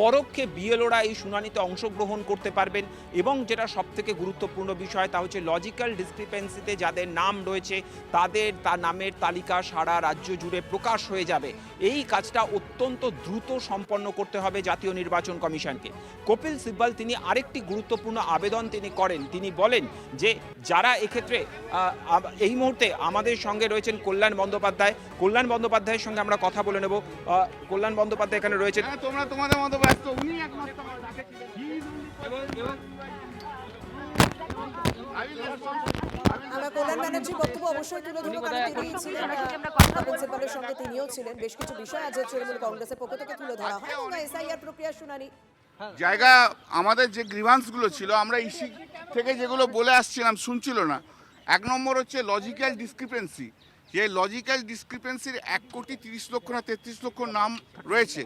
পরোক্ষে বিএলওরা এই শুনানিতে অংশগ্রহণ করতে পারবেন, এবং যেটা সবথেকে গুরুত্বপূর্ণ বিষয় তা হচ্ছে লজিক্যাল ডিসক্রিপেন্সিতে যাদের নাম রয়েছে তাদের নামের তালিকা সারা রাজ্য জুড়ে প্রকাশ হয়ে যাবে। এই কাজটা অত্যন্ত দ্রুত সম্পন্ন করতে হবে জাতীয় নির্বাচন কমিশনকে। কপিল সিব্বল তিনি আরেকটি গুরুত্বপূর্ণ আবেদন তিনি করেন। তিনি বলেন যে যারা এক্ষেত্রে এই মুহূর্তে আমাদের সঙ্গে রয়েছেন কল্যাণ বন্দ্যোপাধ্যায়ের সঙ্গে আমরা কথা বলে নেব। কল্যাণ বন্দ্যোপাধ্যায় এখানে রয়েছেন। তোমরা তোমাদের মতো ব্যস্ত, উনি একমাত্র আমরা কল্যাণ ব্যানার্জির বক্তব্য অবশ্যই তুলে ধরবো, কারণ তিনি ছিলেন কপিল সিব্বলের সঙ্গে, তিনিও ছিলেন। বেশ কিছু বিষয় আজ তৃণমূল কংগ্রেসের পক্ষ থেকে তুলে ধরা হয় এবং এসআইআর প্রক্রিয়ার শুনানি জায়গা আমাদের যে গ্রিভান্সগুলো ছিল আমরা ইসি থেকে যেগুলো বলে আসছিলাম শুনছিল না। 1 নম্বর হচ্ছে লজিক্যাল ডিসক্রিপেন্সি, যে লজিক্যাল ডিসক্রিপেন্সির 1,30,00,000 না 33 লক্ষ নাম রয়েছে,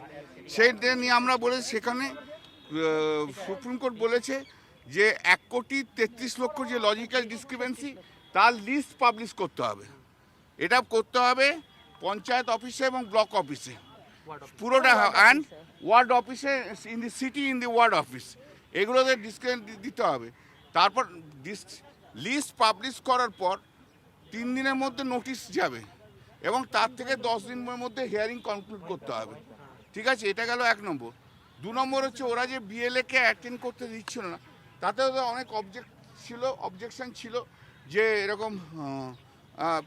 সেইটা নিয়ে আমরা বলেছি। সেখানে সুপ্রিম কোর্ট বলেছে যে 1,33,00,000 যে লজিক্যাল ডিসক্রিপেন্সি তার লিস্ট পাবলিশ করতে হবে। এটা করতে হবে পঞ্চায়েত অফিসে এবং ব্লক অফিসে পুরোটা, অ্যান্ড ওয়ার্ড অফিসে, in the city, in the ward office, এগুলোতে ডিসক্রিপেন্স দিতে হবে। তারপর লিস্ট পাবলিশ করার পর 3 দিনের মধ্যে নোটিশ যাবে এবং তার থেকে 10 দিনের মধ্যে হিয়ারিং কনক্লুড করতে হবে। ঠিক আছে, এটা গেল 1 নম্বর। 2 নম্বর হচ্ছে ওরা যে বিএলএকে অ্যাটেন্ড করতে দিচ্ছিল না, তাতে অনেক অবজেকশন ছিল যে এরকম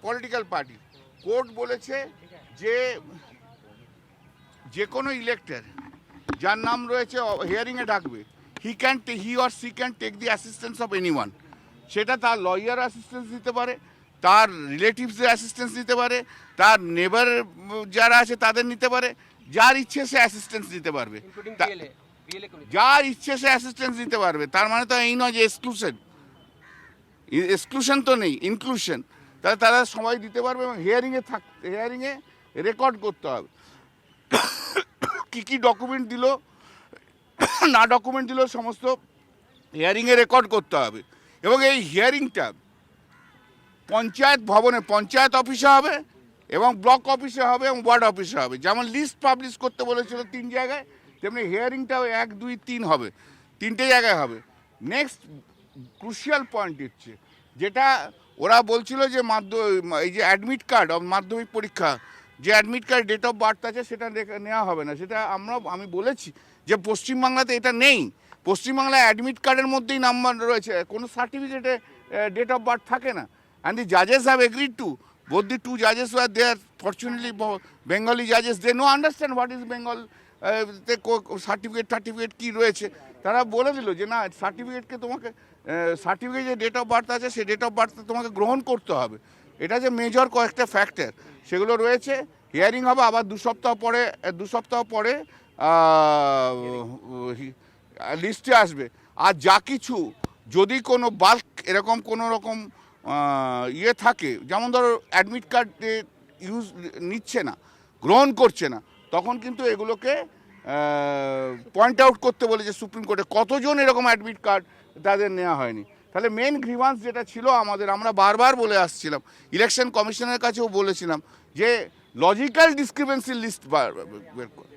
পলিটিক্যাল পার্টি। কোর্ট বলেছে যে কোনো ইলেক্টর যার নাম রয়েছে হিয়ারিংয়ে ডাকবে, he or she can take the assistance of anyone. সেটা তার লয়ার অ্যাসিস্ট্যান্স দিতে পারে, তার রিলেটিভসের অ্যাসিস্ট্যান্স দিতে পারে, তার নেবার যারা আছে তাদের নিতে পারে, যার ইচ্ছে সে অ্যাসিস্ট্যান্স দিতে পারবে, যার ইচ্ছে সে অ্যাসিস্ট্যান্স দিতে পারবে। তার মানে তো এই নয় যে এক্সক্লুশন তো নেই, ইনক্লুশন। তাহলে তারা সবাই দিতে পারবে এবং হিয়ারিংয়ে রেকর্ড করতে হবে কি কি ডকুমেন্ট দিল না ডকুমেন্ট দিল সমস্ত হিয়ারিংয়ে রেকর্ড করতে হবে। এবং এই হিয়ারিংটা পঞ্চায়েত ভবনে, পঞ্চায়েত অফিসে হবে এবং ব্লক অফিসে হবে এবং ওয়ার্ড অফিসে হবে। যেমন লিস্ট পাবলিশ করতে বলেছিল 3 জায়গায়, তেমনি হিয়ারিংটাও 1, 2, 3 হবে, 3টে জায়গায় হবে। নেক্সট ক্রুশিয়াল পয়েন্ট হচ্ছে যেটা ওরা বলছিল যে এই যে অ্যাডমিট কার্ড মাধ্যমিক পরীক্ষা, যে admit card date of birth আছে সেটা নেওয়া হবে না। সেটা আমি বলেছি যে পশ্চিমবাংলাতে এটা নেই। পশ্চিমবাংলায় অ্যাডমিট কার্ডের মধ্যেই নাম্বার রয়েছে, কোনো সার্টিফিকেটে ডেট অফ বার্থ থাকে না। অ্যান্ড দি জাজেস have agreed to, both the 2 judges were there, fortunately Bengali judges, they no understand what is Bengal certificate কি রয়েছে। তারা বলে দিল যে না, সার্টিফিকেটকে তোমাকে সার্টিফিকেট যে ডেট অফ বার্থ আছে সেই ডেট অফ বার্থ তোমাকে গ্রহণ করতে হবে। এটা যে মেজর কয়েকটা ফ্যাক্টর সেগুলো রয়েছে। হিয়ারিং হবে আবার 2 সপ্তাহ পরে লিস্টে আসবে। আর যা কিছু যদি কোনো বাল্ক এরকম কোনো রকম থাকে, যেমন ধরো অ্যাডমিট কার্ড নিচ্ছে না, গ্রহণ করছে না, তখন কিন্তু এগুলোকে পয়েন্ট আউট করতে বলেছে সুপ্রিম কোর্টে কতজন এরকম অ্যাডমিট কার্ড তাদের নেওয়া হয়নি। তাহলে মেন গ্রিভান্স যেটা ছিল আমরা বারবার বলে আসছিলাম, ইলেকশন কমিশনের কাছেও বলেছিলাম যে লজিক্যাল ডিসক্রিপেন্সি লিস্ট বের করে।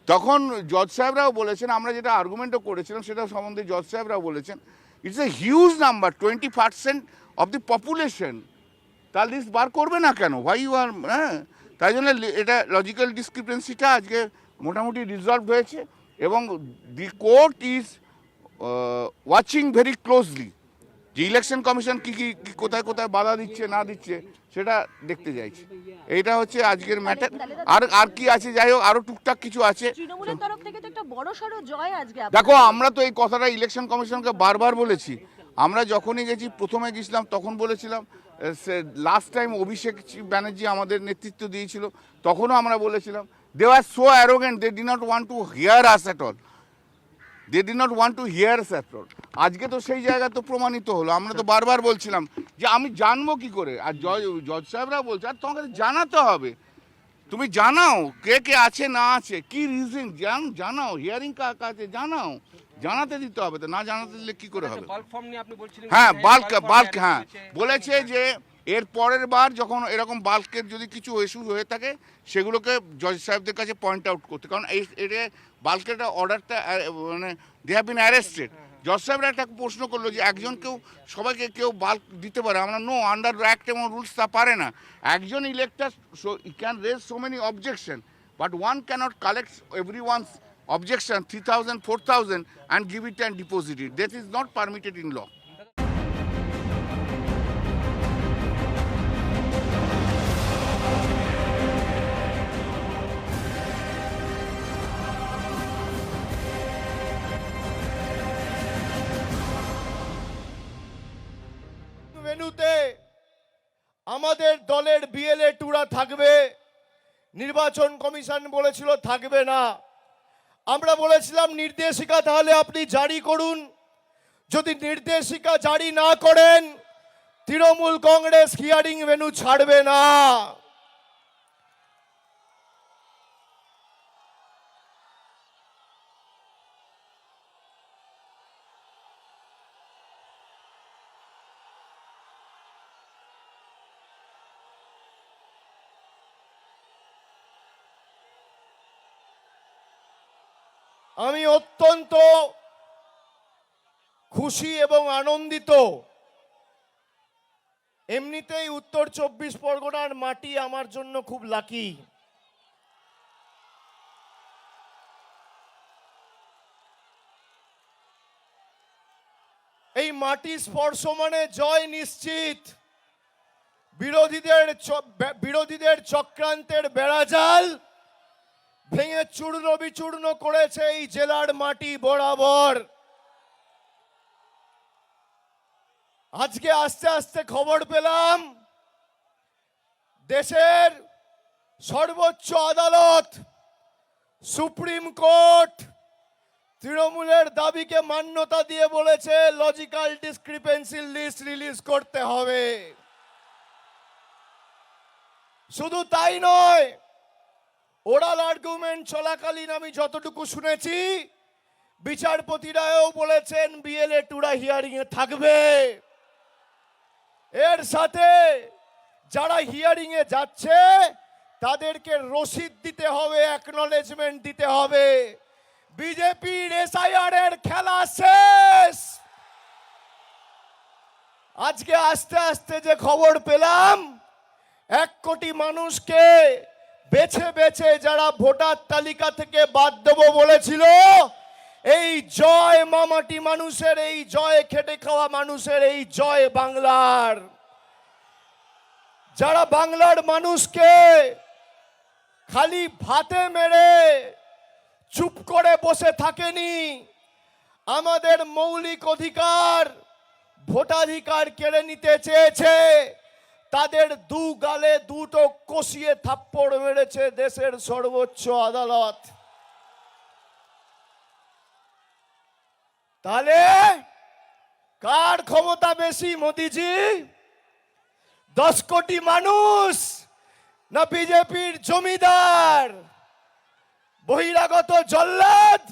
তখন জজ সাহেবরাও বলেছেন, আমরা যেটা আর্গুমেন্টও করেছিলাম সেটা সম্বন্ধে জজ সাহেবরাও বলেছেন, it's a huge number, 20% of the population, তার লিস্ট বার করবে না কেন? হোয়াই ইউ আর, তাই জন্য এটা লজিক্যাল ডিসক্রিপেন্সিটা আজকে মোটামুটি রিজলভ হয়েছে এবং the court is watching very closely যে ইলেকশন কমিশন কি কোথায় বাধা দিচ্ছে না দিচ্ছে সেটা দেখতে চাইছি। এইটা হচ্ছে আজকের ম্যাটার। আর কি আছে, যাই হোক আরো টুকটাক কিছু আছে। তৃণমূলের তরফ থেকে তো একটা বড়সড় জয় আজকে। দেখো, আমরা তো এই কথাটা ইলেকশন কমিশনকে বারবার বলেছি। আমরা যখনই গেছি, প্রথমে গেছিলাম তখন বলেছিলাম, লাস্ট টাইম অভিষেক ব্যানার্জি আমাদের নেতৃত্ব দিয়েছিল, তখনও আমরা বলেছিলাম, they are so arrogant, they did not want to hear us at all. They did not want to hear at all. আজকে তো সেই জায়গা তো প্রমাণিত হলো। আমরা তো বারবার বলছিলাম যে আমি জানবো কি করে, আর জজ সাহেবরা বলছে আর তোমাকে জানাতে হবে, তুমি জানাও কে কে আছে না আছে, কি রিজন জানাও, হিয়ারিং কার কাছে জানাও, জানাতে দিতে হবে, তো না জানাতে দিলে কি করে হবে? হ্যাঁ বাল্ক হ্যাঁ বলেছে যে এর পরের বার যখন এরকম বাল্কের যদি কিছু ইস্যু হয়ে থাকে সেগুলোকে জজ সাহেবদের কাছে পয়েন্ট আউট করতে, কারণ এটা বাল্কের অর্ডারটা মানে দে হ্যাভ বিন অ্যারেস্টেড। জজ সাহেবরা একটা প্রশ্ন করলো যে একজনকেও সবাইকে কেউ বাল্ক দিতে পারে, আমরা নো, আন্ডার অ্যাক্ট এবং রুলস তা পারে না। একজন elector can raise so many objection, but one cannot collect every one's objection 3,000 4,000 and give it and deposit it. That is not permitted in law. ভেন্যুতে আমাদের দলের বিএলএ টুরা থাকবে, নির্বাচন কমিশন বলেছিল থাকবে না। আমরা বলেছিলাম নির্দেশিকা তাহলে আপনি জারি করুন, যদি নির্দেশিকা জারি না করেন তৃণমূল কংগ্রেস হিয়ারিং ভেন্যু ছাড়বে না। আমি অত্যন্ত খুশি এবং আনন্দিত। এমনিতেই উত্তর 24 পরগনার মাটি আমার জন্য খুব লাকি। এই মাটি স্পর্শ মানে জয় নিশ্চিত। বিরোধীদের চক্রান্তের বেড়াজাল ভেঙে চূর্ণ বিচূর্ণ করেছে এই জেলার মাটি বরাবর। আজকে আস্তে আস্তে খবর পেলাম দেশের সর্বোচ্চ আদালত সুপ্রিম কোর্ট তৃণমূলের দাবিকে মান্যতা দিয়ে বলেছে লজিক্যাল ডিসক্রিপেন্সি লিস্ট রিলিজ করতে হবে। শুধু তাই নয়, ওরাল আর্গুমেন্ট চলাকালীন আমি যতটুকু শুনেছি বিচারপতিরাও বলেছেন বিএলএ টুরা হিয়ারিং এ থাকবে। এর সাথে যারা হিয়ারিং এ যাচ্ছে তাদেরকে রসিদ দিতে হবে, অ্যাকনলেজমেন্ট দিতে হবে। বিজেপির এসআইআর এর খেলা শেষ। আজকে আস্তে আস্তে যে খবর পেলাম 1 কোটি মানুষকে বেছে বেছে যারা ভোটার তালিকা থেকে বাদ দেব বলেছিল, এই জয় মামাটি মানুষের, এই জয় খেটে খাওয়া মানুষের, এই জয় বাংলার। যারা বাংলার মানুষকে খালি ভাতে মেরে চুপ করে বসে থাকেনি, আমাদের মৌলিক অধিকার ভোটাধিকার কেড়ে নিতে চেয়েছে, তাদের দু গালে দুটো কষিয়ে থাপ্পড় মেরেছে দেশের সর্বোচ্চ আদালত। তাহলে কার ক্ষমতা বেশি, মোদিজি 10 কোটি মানুষ না বিজেপির জমিদার, বহিরাগত জল্লাদ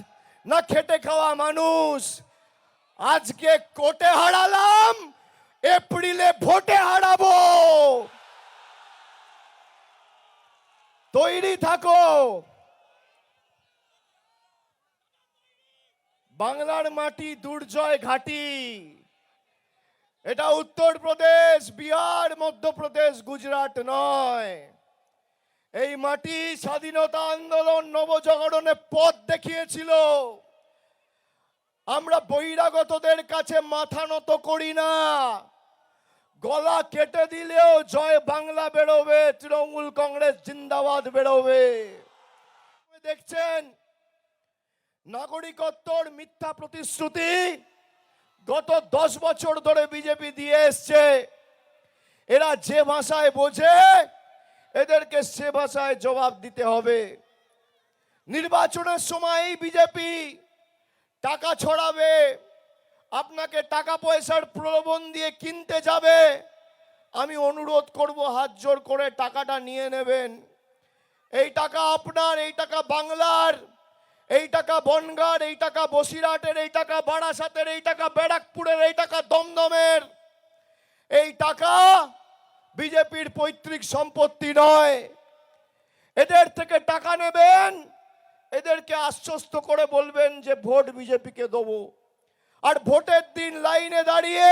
না খেটে খাওয়া মানুষ? আজকে কোর্টে হারালাম, এপ্রিলে ভোটে হারাবো। তৈরি থাকো। বাংলার মাটি দুর্জয় ঘাটি। এটা উত্তরপ্রদেশ, বিহার, মধ্যপ্রদেশ, গুজরাট নয়। এই মাটি স্বাধীনতা আন্দোলন নবজাগরণে পথ দেখিয়েছিল। আমরা বহিরাগতদের কাছে মাথা নত করি না। গলা কেটে দিলেও জয় বাংলা বেরোবে, তৃণমূল কংগ্রেস জিন্দাবাদ বেরোবে। দেখছেন নাগরিকত্বর মিথ্যা প্রতিশ্রুতি গত 10 বছর ধরে বিজেপি দিয়ে এসছে। এরা যে ভাষায় বোঝে এদেরকে সে ভাষায় জবাব দিতে হবে। নির্বাচনের সময় বিজেপি টাকা ছড়াবে, আপনাকে টাকা পয়সার প্রলোভন দিয়ে কিনতে যাবে, আমি অনুরোধ করব হাত জোর করে টাকাটা নিয়ে নেবেন। এই টাকা আপনার, এই টাকা বাংলার, এই টাকা বনগাঁর, এই টাকা বসিরহাটের, এই টাকা বারাসাতের, এই টাকা ব্যারাকপুরের, এই টাকা দমদমের। এই টাকা বিজেপির পৈতৃক সম্পত্তি নয়। এদের থেকে টাকা নেবেন, এদেরকে আশ্বস্ত করে বলবেন যে ভোট বিজেপিকে দেবো। আর ভোটের দিন লাইনে দাঁড়িয়ে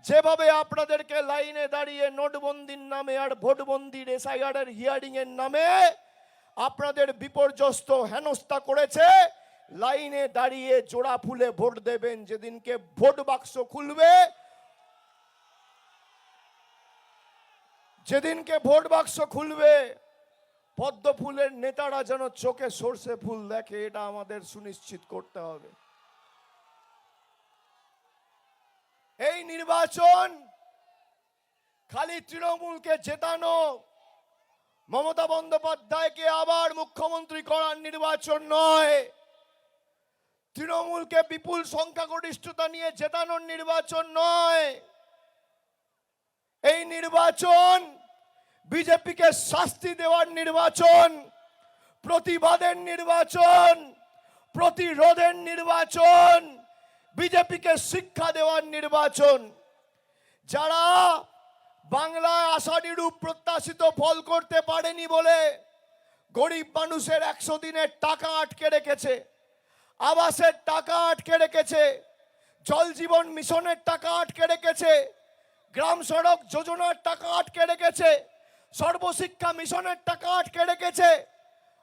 যেভাবে আপনাদেরকে লাইনে দাঁড়িয়ে নোটবন্দির নামে আর ভোটবন্দির SIR এর হিয়ারিং এর নামে আপনাদের বিপর্যস্ত হেনস্থা করেছে, লাইনে দাঁড়িয়ে জোড়া ফুলে ভোট দেবেন। যেদিনকে ভোট বাক্স খুলবে, যেদিনকে ভোট বাক্স খুলবে, পদ্ম ফুলের নেতারা যেন চোখে সর্ষে ফুল দেখে, এটা আমাদের সুনিশ্চিত করতে হবে। এই নির্বাচন খালি তৃণমূলকে জেতানো, মমতা বন্দ্যোপাধ্যায়কে আবার মুখ্যমন্ত্রী করার নির্বাচন নয়। তৃণমূলকে বিপুল সংখ্যাগরিষ্ঠতা নিয়ে জেতানোর নির্বাচন নয়। এই নির্বাচন বিজেপিকে শাস্তি দেওয়ার নির্বাচন, প্রতিবাদের নির্বাচন, প্রতিরোধের নির্বাচন, বিজেপিকে শিক্ষা দেওয়ার নির্বাচন। যারা বাংলায় আশানুরূপ প্রত্যাশিত ফল করতে পারেনি বলে গরিব মানুষের 100 দিনের টাকা আটকে রেখেছে, আবাসের টাকা আটকে রেখেছে, জল জীবন মিশনের টাকা আটকে রেখেছে, গ্রাম সড়ক যোজনার টাকা আটকে রেখেছে, সর্বশিক্ষা মিশনের টাকা আটকে রেখেছে,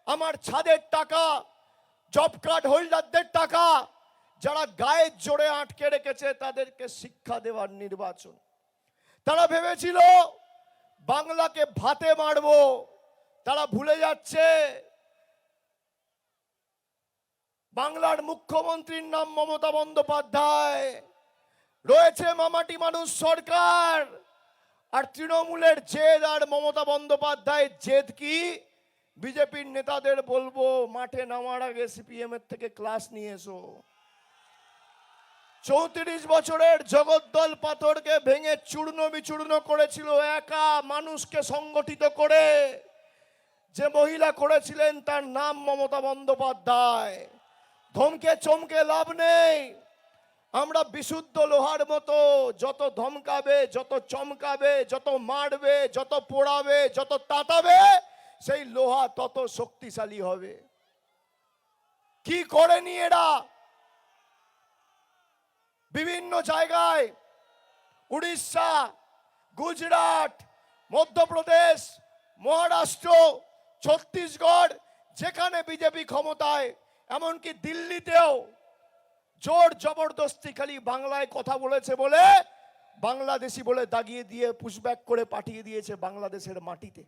আমার ছাদের টাকা, জব কার্ড হোল্ডারদের টাকা যারা গায়ের জোরে আটকে রেখেছে, তাদেরকে শিক্ষা দেওয়ার নির্বাচন। তারা ভেবেছিল বাংলাকে ভাতে মারবো, তারা ভুলে যাচ্ছে বাংলার মুখ্যমন্ত্রীর নাম মমতা বন্দ্যোপাধ্যায়, রয়েছে মামাটি মানুষ সরকার। আর তৃণমূলের জেদ আর মমতা বন্দ্যোপাধ্যায়ের জেদ কি? বিজেপির নেতাদের বলবো মাঠে নামার আগে CPM এর থেকে ক্লাস নিয়ে এসো। 34 বছরের জগদ্দল পাথরকে ভেঙে চূর্ণ বিচূর্ণ করেছিল একা মানুষকে সংগঠিত করে। যে মহিলা করেছিলেন তার নাম মমতা বন্দ্যোপাধ্যায়। ধমকে চমকে লাভ নেই। আমরা বিশুদ্ধ লোহার মতো, যত ধমকাবে, যত চমকাবে, যত মারবে, যত পোড়াবে, যত তাতাবে, সেই লোহা তত শক্তিশালী হবে। কি করেনি এরা? বিভিন্ন জায়গায় উড়িষ্যা, গুজরাট, মধ্যপ্রদেশ, মহারাষ্ট্র, ছত্তিশগড়, যেখানে বিজেপি ক্ষমতায়, এমনকি দিল্লিতেও জোর জবরদস্তি খালি বাংলায় কথা বলেছে বলে বাংলাদেশি বলে দাগিয়ে দিয়ে পুশব্যাক করে পাঠিয়ে দিয়েছে বাংলাদেশের মাটিতে।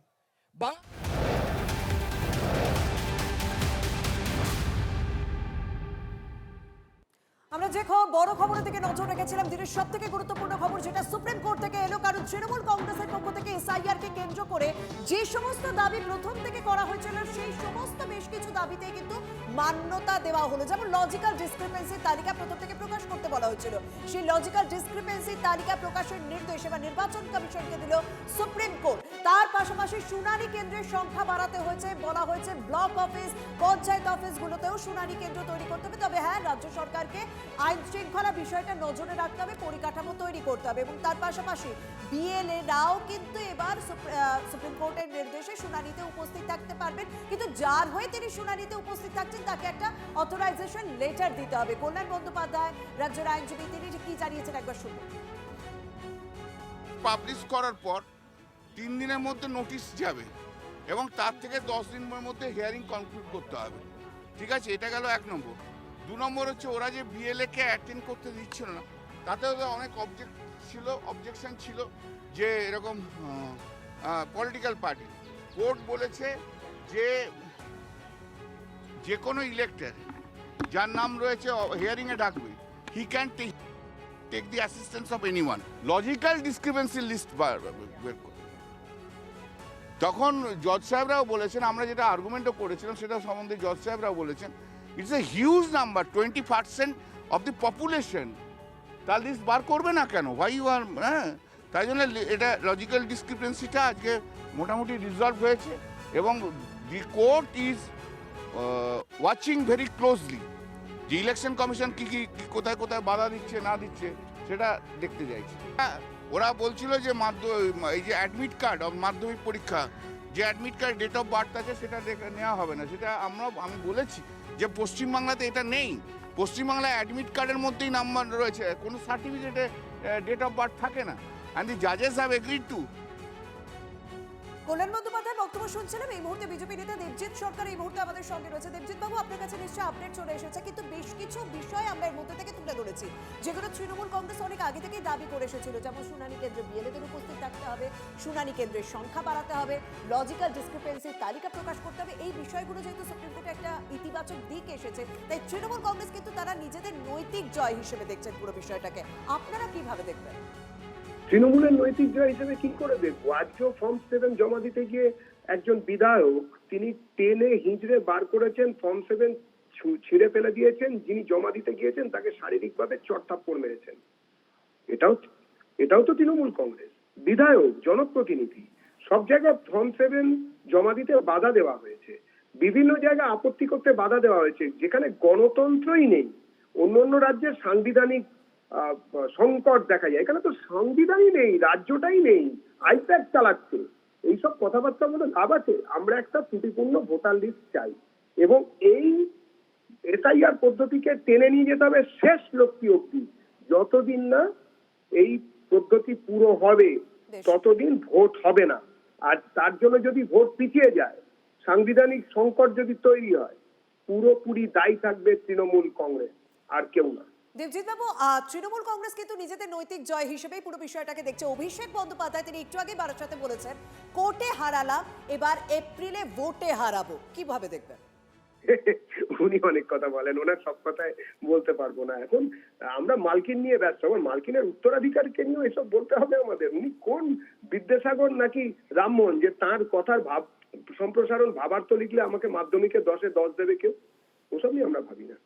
আমরা যে বড় খবরের দিকে নজর রেখেছিলাম, দিনের সব থেকে গুরুত্বপূর্ণ খবর যেটা সুপ্রিম কোর্ট থেকে এলো। কারণ তৃণমূল কংগ্রেসের পক্ষ থেকে SIR কে কেন্দ্র করে যে সমস্ত দাবি প্রথম থেকে করা হয়েছিল, সেই সমস্ত বেশ কিছু দাবিতে কিন্তু মান্যতা দেওয়া হলো। যেমন লজিক্যাল ডিসক্রিপেন্সির তালিকা প্রথম থেকে প্রকাশ করতে বলা হয়েছিল, সেই লজিক্যাল ডিসক্রিপেন্সির তালিকা প্রকাশের নির্দেশ এবার নির্বাচন কমিশনকে দিল সুপ্রিম কোর্ট। তার পাশাপাশি শুনানি কেন্দ্রের সংখ্যা বাড়াতে হয়েছে, বলা হয়েছে ব্লক অফিস, পঞ্চায়েত অফিসগুলোতেও শুনানি কেন্দ্র তৈরি করতে হবে। তবে হ্যাঁ, রাজ্য সরকারকে আইন শৃঙ্খলা বিষয়টা নজরে রাখতে হবে, পরিকাঠামো তৈরি করতে হবে। এবং তার পাশাপাশি BLAরাও কিন্তু এবার সুপ্রিম কোর্টের নির্দেশে শুনানিতে উপস্থিত থাকতে পারবেন। কিন্তু যার হয়ে তিনি শুনানিতে উপস্থিত থাকছেন তাকে একটা অথরাইজেশন লেটার দিতে হবে। কল্যাণ বন্দ্যোপাধ্যায় রাজ্যের আইনজীবী, তিনি কি জানিয়েছেন একবার শুনুন। পাবলিশ করার পর 3 দিনের মধ্যে নোটিশ যাবে এবং তার থেকে 10 দিনের মধ্যে হিয়ারিং কনক্লুড করতে হবে। ঠিক আছে, এটা গেল 1 নম্বর। 2 নম্বর হচ্ছে ওরা যে BLA-কে অ্যাটেন্ড করতে দিচ্ছিল না, তাতে অনেক অবজেকশন ছিল যে এরকম পলিটিক্যাল পার্টি। কোর্ট বলেছে যে কোনো ইলেক্টর যার নাম রয়েছে হিয়ারিংয়ে ডাকবে, he can take the assistance of anyone. Logical discrepancy list বের করে তখন জজ সাহেবরাও বলেছেন, আমরা যেটা আর্গুমেন্টও করেছিলাম সেটা সম্বন্ধে জজ সাহেবরাও বলেছেন it's a huge number, 20% of the population. তার লিস্ট বার করবে না কেন? ভাই ইউ আর, হ্যাঁ, তাই জন্য এটা লজিক্যাল ডিসক্রিপেন্সিটা আজকে মোটামুটি রিজলভ হয়েছে এবং the court is watching very closely যে ইলেকশন কমিশন কি কোথায় কোথায় বাধা দিচ্ছে না দিচ্ছে সেটা দেখতে চাইছে। ওরা বলছিল যে এই যে অ্যাডমিট কার্ড মাধ্যমিক পরীক্ষা, যে admit card date of birth আছে সেটা নেওয়া হবে না। সেটা আমি বলেছি যে পশ্চিমবাংলাতে এটা নেই। পশ্চিমবাংলায় অ্যাডমিট কার্ডের মধ্যেই নাম্বার রয়েছে, কোনো সার্টিফিকেটে ডেট অফ বার্থ থাকে না। অ্যান্ড দি জাজেস have agreed to. Kalyan Bandyopadhyay বক্তব্য শুনছিলাম। এই মুহূর্তে বিজেপি নেতা দেবজিৎ সরকার এই মুহূর্তে আমাদের সঙ্গে রয়েছে। দেবজিৎ বাবু, আপনার কাছে নিশ্চয়ই আপডেট চলে এসেছে, কিন্তু বেশ কিছু বিষয় আমরা এর মধ্যে থেকে তুলে ধরেছি যেগুলো তৃণমূল কংগ্রেস অনেক আগে থেকেই দাবি করে এসেছিল, যেমন শুনানি কেন্দ্রে বিএলএদের উপস্থিত থাকতে হবে, শুনানি কেন্দ্রের সংখ্যা বাড়াতে হবে, লজিক্যাল ডিসক্রিপেন্সির তালিকা প্রকাশ করতে হবে। এই বিষয়গুলো যেহেতু সুপ্রিম কোর্টে একটা ইতিবাচক দিক এসেছে, তাই তৃণমূল কংগ্রেস কিন্তু তারা নিজেদের নৈতিক জয় হিসেবে দেখছেন পুরো বিষয়টাকে। আপনারা কিভাবে দেখবেন? তৃণমূলের নৈতিক জয় হিসেবে কি করে দেখবো? আজকেও ফর্ম 7 জমা দিতে গিয়ে একজন বিধায়ক তিনি টেনে হিঁচড়ে বার করেছেন, ফর্ম 7 ছিঁড়ে ফেলে দিয়েছেন। যিনি জমা দিতে গিয়েছেন তাকে শারীরিকভাবে চড়-থাপ্পড় মেরেছেন। এটাও তো তৃণমূল কংগ্রেস। বিধায়ক, জনপ্রতিনিধি, সব জায়গায় ফর্ম 7 জমা দিতে বাধা দেওয়া হয়েছে, বিভিন্ন জায়গায় আপত্তি করতে বাধা দেওয়া হয়েছে, যেখানে গণতন্ত্রই নেই। অন্য রাজ্যের সাংবিধানিক সংকট দেখা যায়, এখানে তো সংবিধানই নেই, রাজ্যটাই নেই, আইপ্যাড চালাচ্ছে। এইসব কথাবার্তা বলে লাভ আছে? আমরা একটা ত্রুটিপূর্ণ ভোটার লিস্ট চাই এবং এই এসআইআর পদ্ধতিকে টেনে নিয়ে যেতে হবে শেষ লক্ষ্য অবধি। যতদিন না এই পদ্ধতি পুরো হবে ততদিন ভোট হবে না। আর তার জন্য যদি ভোট পিছিয়ে যায়, সাংবিধানিক সংকট যদি তৈরি হয়, পুরোপুরি দায়ী থাকবে তৃণমূল কংগ্রেস, আর কেউ না। দেবজিৎ বাবু, তৃণমূল কংগ্রেস কিন্তু নিজেদের নৈতিক জয় হিসেবেই পুরো বিষয়টাকে দেখছে। অভিষেক বন্দ্যোপাধ্যায় তিনি একটু আগে বারাসাতে বলেছেন, কোর্টে হারালাম, এবার এপ্রিলে ভোটে হারাবো। কিভাবে দেখবেন? উনি অনেক কথা বলেন, ওনার সব কথায় বলতে পারবো না। এখন আমরা মালকিন নিয়ে ব্যস্ত, আমার মালকিনের উত্তরাধিকারকে নিয়ে এসব বলতে হবে আমাদের? উনি কোন বিদ্যাসাগর নাকি রামমোহন যে তার কথার ভাব সম্প্রসারণ ভাবার্থ লিখলে আমাকে মাধ্যমিকে 10-এ 10 দেবে কেউ? ওসব নিয়ে আমরা ভাবি না।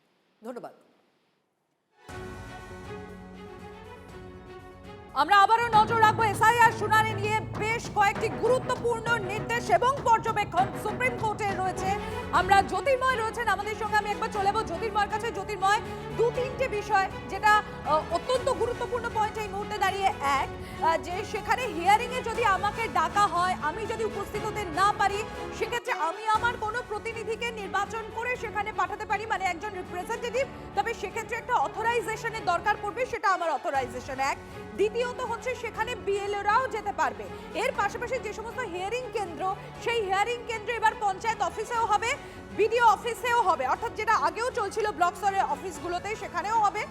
ধন্যবাদ। আমরা আবারও নজর রাখবো এসআইআর শুনানি নিয়ে। বেশ কয়েকটি গুরুত্বপূর্ণ নির্দেশ এবং পর্যবেক্ষণ সুপ্রিম কোর্টে রয়েছে। আমরা জ্যোতির্ময় রয়েছেন আমাদের সঙ্গে, আমি একবার চলে যাবো জ্যোতির্ময়ের কাছে। জ্যোতির্ময়, 2-3টে বিষয় যেটা অত্যন্ত গুরুত্বপূর্ণ পয়েন্ট এই মুহূর্তে দাঁড়িয়ে। এক, যে সেখানে হিয়ারিং এ যদি আমাকে ডাকা হয়, আমি যদি উপস্থিত হতে না পারি, সেক্ষেত্রে আমি আমার কোনো প্রতিনিধিকে নির্বাচন করে সেখানে পাঠাতে পারি, মানে একজন রিপ্রেজেন্টেটিভ। তবে সেক্ষেত্রে একটা অথরাইজেশনের দরকার পড়বে, সেটা আমার অথরাইজেশন। এক। দ্বিতীয়ত হচ্ছে সেখানে বিএলওরাও যেতে পারবে। এর পাশাপাশি যে সমস্ত হিয়ারিং কেন্দ্র, সেই হিয়ারিং কেন্দ্র এবার পঞ্চায়েত অফিসেও হবে, বিডিও অফিসেও হবে, অর্থাৎ যেটা আগেও চলছিল ব্লক স্তরের অফিসগুলোতে, সেখানেও হবে।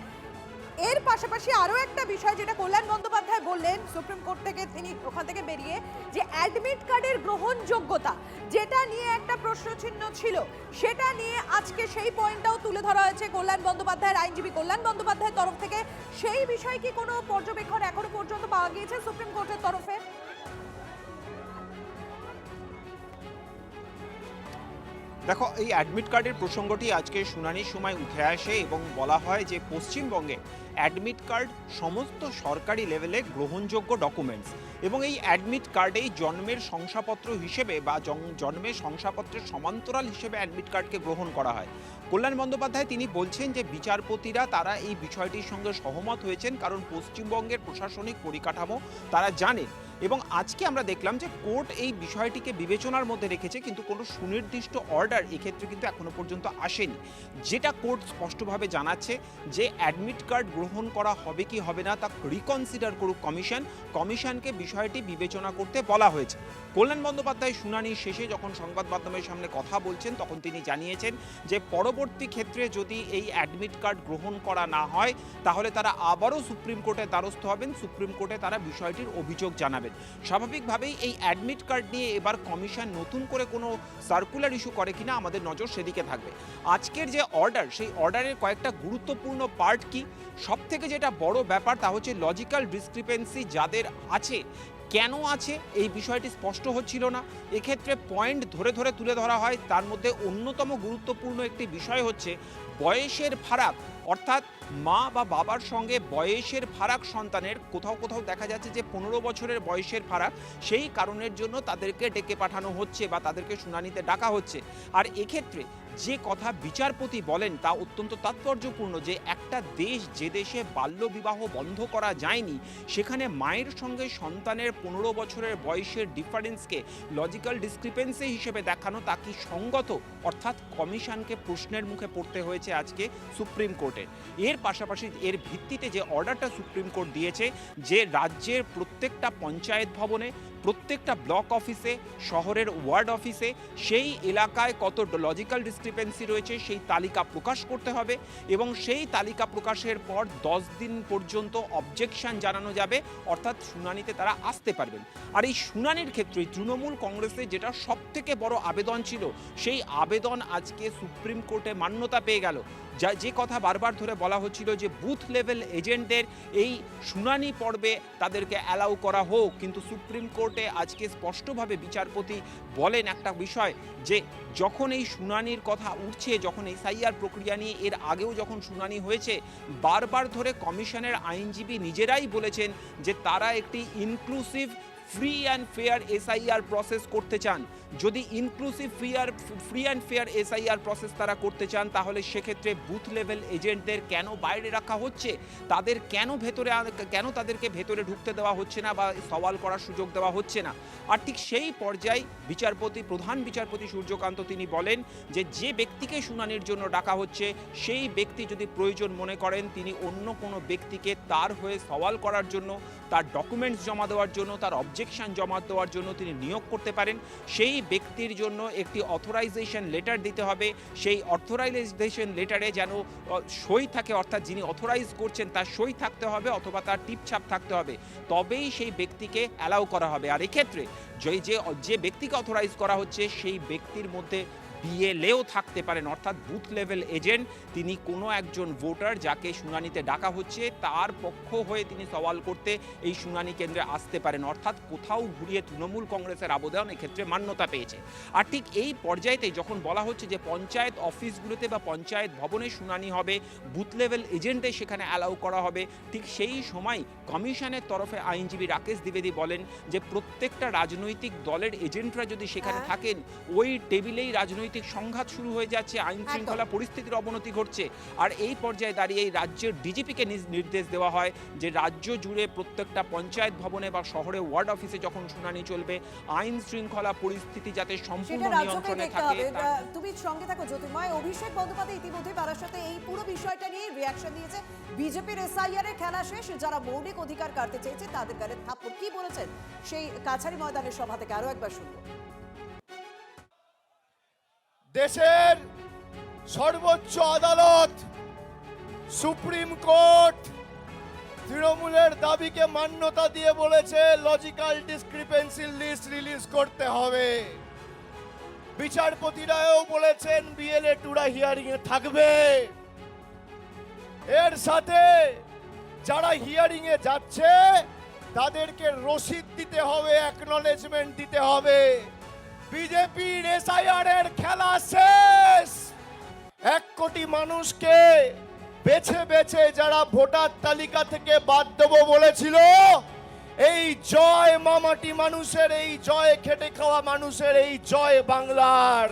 এর পাশাপাশি আরো একটা বিষয় যেটা কল্যাণ বন্দ্যোপাধ্যায় বললেন সুপ্রিম কোর্ট থেকে, তিনি ওখান থেকে বেরিয়ে, যে অ্যাডমিট কার্ডের গ্রহণযোগ্যতা, যেটা নিয়ে একটা প্রশ্নচিহ্ন ছিল, সেটা নিয়ে আজকে সেই পয়েন্টটাও তুলে ধরা হয়েছে কল্যাণ বন্দ্যোপাধ্যায়ের, আইনজীবী কল্যাণ বন্দ্যোপাধ্যায়ের তরফ থেকে। সেই বিষয়ে কি কোনো পর্যবেক্ষণ এখনো পর্যন্ত পাওয়া গিয়েছে সুপ্রিম কোর্টের তরফে? দেখো, এই অ্যাডমিট কার্ডের প্রসঙ্গটি আজকে শুনানির সময় উঠে আসে এবং বলা হয় যে পশ্চিমবঙ্গে অ্যাডমিট কার্ড সমস্ত সরকারি লেভেলে গ্রহণযোগ্য ডকুমেন্টস এবং এই অ্যাডমিট কার্ডেই জন্মের শংসাপত্র হিসেবে বা জন্মের শংসাপত্রের সমান্তরাল হিসেবে অ্যাডমিট কার্ডকে গ্রহণ করা হয়। কল্যাণ বন্দ্যোপাধ্যায় তিনি বলছেন যে বিচারপতিরা তারা এই বিষয়টির সঙ্গে সহমত হয়েছেন, কারণ পশ্চিমবঙ্গের প্রশাসনিক পরিকাঠামো তারা জানেন। এবং আজকে আমরা দেখলাম যে কোর্ট এই বিষয়টিকে বিবেচনার মধ্যে রেখেছে, কিন্তু কোনো সুনির্দিষ্ট অর্ডার এক্ষেত্রে কিন্তু এখনো পর্যন্ত আসেনি। যেটা কোর্ট স্পষ্টভাবে জানাচ্ছে যে অ্যাডমিট কার্ড গ্রহণ করা হবে কি হবে না তা রিকনসিডার করুক কমিশন, কমিশনকে বিষয়টি বিবেচনা করতে বলা হয়েছে। কল্যাণ বন্দ্যোপাধ্যায় শুনানির শেষে যখন সংবাদ মাধ্যমের সামনে কথা বলছেন, তখন তিনি জানিয়েছেন যে পরবর্তী ক্ষেত্রে যদি এই অ্যাডমিট কার্ড গ্রহণ করা না হয়, তাহলে তারা আবারও সুপ্রিম কোর্টের দ্বারস্থ হবেন, সুপ্রিম কোর্টে তারা বিষয়টির অভিযোগ জানাবেন। স্বাভাবিকভাবেই এই অ্যাডমিট কার্ড নিয়ে এবার কমিশন নতুন করে কোনো সার্কুলার ইস্যু করে কিনা আমাদের নজর সেদিকে থাকবে। আজকের যে অর্ডার, সেই অর্ডারের কয়েকটা গুরুত্বপূর্ণ পার্ট কি? সব থেকে যেটা বড় ব্যাপার তা হচ্ছে লজিক্যাল ডিসক্রিপেন্সি যাদের আছে, কেন আছে এই বিষয়টি স্পষ্ট হচ্ছিল না। এক্ষেত্রে পয়েন্ট ধরে ধরে তুলে ধরা হয়, তার মধ্যে অন্যতম গুরুত্বপূর্ণ একটি বিষয় হচ্ছে বয়সের ফারাক, অর্থাৎ মা বা বাবার সঙ্গে বয়সের ফারাক সন্তানের কোথাও কোথাও দেখা যাচ্ছে যে 15 বছরের বয়সের ফারাক, সেই কারণের জন্য তাদেরকে ডেকে পাঠানো হচ্ছে বা তাদেরকে শুনানিতে ডাকা হচ্ছে। আর এক্ষেত্রে যে কথা বিচারপতি বলেন তা অত্যন্ত তাৎপর্যপূর্ণ, যে একটা দেশ যে দেশে বাল্যবিবাহ বন্ধ করা যায়নি সেখানে মায়ের সঙ্গে সন্তানের 15 বছরের বয়সের ডিফারেন্সকে লজিক্যাল ডিসক্রিপেন্সি হিসেবে দেখানো তা কি সঙ্গত? অর্থাৎ কমিশনকে প্রশ্নের মুখে পড়তে হয়েছে আজকে সুপ্রিম কোর্টে। এর পাশাপাশি এর ভিত্তিতে যে অর্ডারটা সুপ্রিম কোর্ট দিয়েছে যে রাজ্যের প্রত্যেকটা পঞ্চায়েত ভবনে, প্রত্যেকটা ব্লক অফিসে, শহরের ওয়ার্ড অফিসে সেই এলাকায় কত লজিক্যাল ডিসক্রিপেন্সি রয়েছে সেই তালিকা প্রকাশ করতে হবে এবং সেই তালিকা প্রকাশের পর 10 দিন পর্যন্ত অবজেকশন জানানো যাবে, অর্থাৎ শুনানিতে তারা আসতে পারবেন। আর এই শুনানির ক্ষেত্রে তৃণমূল কংগ্রেসের যেটা সবথেকে বড় আবেদন ছিল, সেই আবেদন আজকে সুপ্রিম কোর্টে মান্যতা পেয়ে গেল। যে কথা বারবার ধরে বলা হচ্ছিল যে বুথ লেভেল এজেন্টদের এই শুনানি পর্বে তাদেরকে অ্যালাউ করা হোক, কিন্তু সুপ্রিম কোর্টে আজকে স্পষ্টভাবে বিচারপতি বলেন একটা বিষয়, যে যখন এই শুনানির কথা উঠছে, যখন এসআইআর প্রক্রিয়া নিয়ে এর আগেও যখন শুনানি হয়েছে, বারবার ধরে কমিশনের আইনজীবী নিজেরাই বলেছেন যে তারা একটি inclusive free and fair SIR process করতে চান। যদি inclusive free and fair SIR process তারা করতে চান, তাহলে সেক্ষেত্রে বুথ লেভেল এজেন্টদের কেন বাইরে রাখা হচ্ছে, তাদের কেন তাদেরকে ভেতরে ঢুকতে দেওয়া হচ্ছে না বা সওয়াল করার সুযোগ দেওয়া হচ্ছে না। আর ঠিক সেই পর্যায়ে প্রধান বিচারপতি সূর্যকান্ত তিনি বলেন যে ব্যক্তিকে শুনানির জন্য ডাকা হচ্ছে সেই ব্যক্তি যদি প্রয়োজন মনে করেন তিনি অন্য কোনো ব্যক্তিকে তার হয়ে সওয়াল করার জন্য, তার ডকুমেন্টস জমা দেওয়ার জন্য, তার অবজেকশন জমা দেওয়ার জন্য তিনি নিয়োগ করতে পারেন। সেই ব্যক্তির জন্য একটি অথরাইজেশন লেটার দিতে হবে, সেই অথরাইজেশন লেটারে যেন সই থাকে, অর্থাৎ যিনি অথরাইজ করছেন তার সই থাকতে হবে অথবা তার টিপছাপ থাকতে হবে, তবেই সেই ব্যক্তিকে অ্যালাউ করা হবে। আর এক্ষেত্রে যে ব্যক্তিকে অথরাইজ করা হচ্ছে সেই ব্যক্তির মধ্যে বিএলএও থাকতে পারেন, অর্থাৎ বুথ লেভেল এজেন্ট। তিনি কোনো একজন ভোটার যাকে শুনানিতে ডাকা হচ্ছে তার পক্ষ হয়ে তিনি সওয়াল করতে এই শুনানি কেন্দ্রে আসতে পারেন, অর্থাৎ কোথাও ঘুরিয়ে তৃণমূল কংগ্রেসের আবেদন এক্ষেত্রে মান্যতা পেয়েছে। আর ঠিক এই পর্যায়েতে যখন বলা হচ্ছে যে পঞ্চায়েত অফিসগুলোতে বা পঞ্চায়েত ভবনে শুনানি হবে, বুথ লেভেল এজেন্টে সেখানে অ্যালাউ করা হবে, ঠিক সেই সময় কমিশনের তরফে আইনজীবী রাকেশ দ্বিবেদী বলেন যে প্রত্যেকটা রাজনৈতিক দলের এজেন্টরা যদি সেখানে থাকেন, ওই টেবিলেই রাজনৈতিক সংঘাত শুরু হয়ে যাচ্ছে, আইন শৃঙ্খলা পরিস্থিতির অবনতি ঘটছে। আর এই পর্যায়ে দাঁড়িয়ে এই রাজ্যের ডিজিপিকে নির্দেশ দেওয়া হয় যে রাজ্য জুড়ে প্রত্যেকটা পঞ্চায়েত ভবনে বা শহরে ওয়ার্ড অফিসে যখন শুনানি চলবে, আইন শৃঙ্খলা পরিস্থিতি যাতে সম্পূর্ণ নিয়ন্ত্রণে থাকে। তুমি সঙ্গে থাকো জ্যোতির্ময়। অভিষেক বন্দ্যোপাধ্যায় ইতিমধ্যে বারাসাতে এই পুরো বিষয়টা নিয়ে রিয়াকশন দিয়েছে। বিজেপির এসআইআর এর খেলা শেষ, যারা মৌলিক অধিকার কাটতে চেয়েছে তাদের গালে থাপ্পড়। কি বলেছেন সেই কাছারি ময়দানের সভা থেকে, আরো একবার শুনবো। দেশের সর্বোচ্চ আদালত সুপ্রিম কোর্ট তৃণমূলের দাবিকে মান্যতা দিয়ে বলেছে লজিক্যাল ডিসক্রিপেন্সি লিস্ট রিলিজ করতে হবে। বিচারপতিরাও বলেছেন বিএলএ টুরা হিয়ারিং এ থাকবে। এর সাথে যারা হিয়ারিং এ যাচ্ছে তাদেরকে রসিদ দিতে হবে, অ্যাকনলেজমেন্ট দিতে হবে। বিজেপির এসআইআর এর খেলা শেষ। 1 কোটি মানুষকে বেছে বেছে যারা ভোটার তালিকা থেকে বাদ দেবো বলেছিল, এই জয় মামাটি মানুষের, এই জয় খেটে খাওয়া মানুষের, এই জয় বাংলার।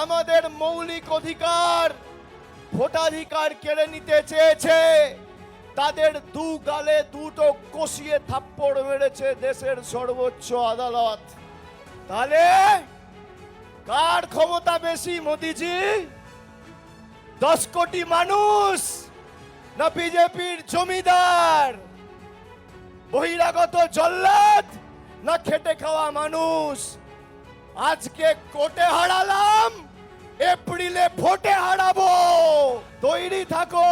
আমাদের মৌলিক অধিকার, ভোটাধিকার কেড়ে নিতে চেয়েছে, তাদের দু গালে দুটো কষিয়ে থাপ্পড় মেরেছে দেশের সর্বোচ্চ আদালত। তাহলে কার ক্ষমতা বেশি, মোদিজি? 10 কোটি মানুষ না বিজেপির জমিদার? বহিরাগত জল্লাদ না খেটে খাওয়া মানুষ? আজকে কোর্টে হারালাম, এপ্রিলে ভোটে হারাবো, তৈরি থাকো।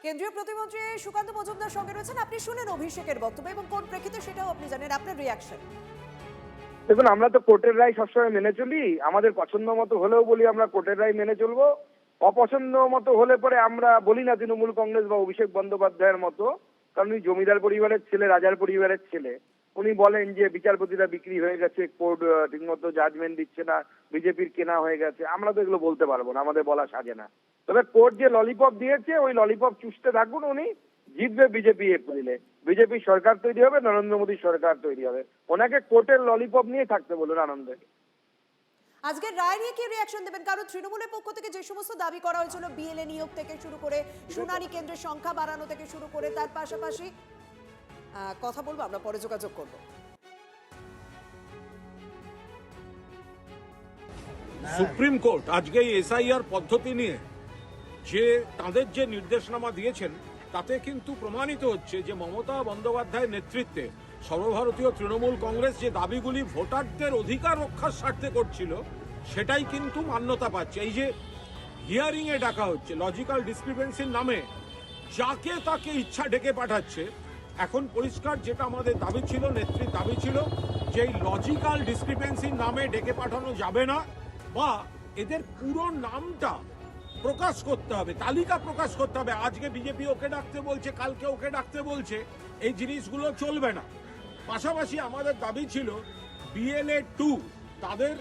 কেন্দ্রীয় প্রতিমন্ত্রী সুকান্ত মজুমদার সঙ্গে রয়েছেন, আপনি শুনেন অভিষেকের বক্তব্য এবং কোন প্রেক্ষিতে সেটাও আপনি জানেন, আপনার রিয়াকশন। দেখুন, আমরা তো কোর্টের রায় সবসময় মেনে চলি। আমাদের পছন্দ মতো হলেও বলি আমরা কোর্টের রায় মেনে চলবো, অপছন্দ মতো হলে পরে আমরা বলি না তৃণমূল কংগ্রেস বা অভিষেক বন্দ্যোপাধ্যায়ের মতো কারণ উনি জমিদার পরিবারের ছেলে, রাজার পরিবারের ছেলে। উনি বলেন যে বিচারপতিরা বিক্রি হয়ে গেছে, কোর্ট ঠিকমতো জাজমেন্ট দিচ্ছে না, বিজেপির কেনা হয়ে গেছে। আমরা তো এগুলো বলতে পারবো না, আমাদের বলা সাজে না। তবে কোর্ট যে ললিপপ দিয়েছে ওই ললিপপ চুষতে থাকুন, উনি জিতবে বিজেপি এপ্রিলে। বিজেপি সরকার তৈরি হবে, নরেন্দ্র মোদী সরকার তৈরি হবে। ওনাকে কোর্টের ললিপপ নিয়ে থাকতে বলুন আনন্দে। আজকের রায় নিয়ে কি রিয়াকশন দেবেন? কারণ তৃণমূলের পক্ষ থেকে যে সমস্ত দাবি করা হয়েছিল, বিএলএ নিয়োগ থেকে শুরু করে শুনানি কেন্দ্রের সংখ্যা বাড়ানো থেকে শুরু করে, তার পাশাপাশি কথা বলবো, আমরা পরে যোগাযোগ করব। সুপ্রিম কোর্ট আজকে এসআইআর পদ্ধতি নিয়ে যে তাদের যে নির্দেশনামা দিয়েছেন তাতে কিন্তু প্রমাণিত হচ্ছে যে মমতা বন্দ্যোপাধ্যায়ের নেতৃত্বে সর্বভারতীয় তৃণমূল কংগ্রেস যে দাবিগুলি ভোটারদের অধিকার রক্ষার স্বার্থে করছিল সেটাই কিন্তু মান্যতা পাচ্ছে। এই যে হিয়ারিং এ ডাকা হচ্ছে লজিক্যাল ডিসক্রিপেন্সির নামে, যাকে তাকে ইচ্ছা ডেকে পাঠাচ্ছে। এখন পরিষ্কার যেটা আমাদের দাবি ছিল, নেত্রীর দাবি ছিল যে এই লজিক্যাল ডিসক্রিপেন্সির নামে ডেকে পাঠানো যাবে না, বা এদের পুরো নামটা প্রকাশ করতে হবে, তালিকা প্রকাশ করতে হবে। আজকে বিজেপি ওকে ডাকতে বলছে, কালকে ওকে ডাকতে বলছে, এই জিনিসগুলো চলবে না। পাশাপাশি আমাদের দাবি ছিল বিএলএ 2 তাদের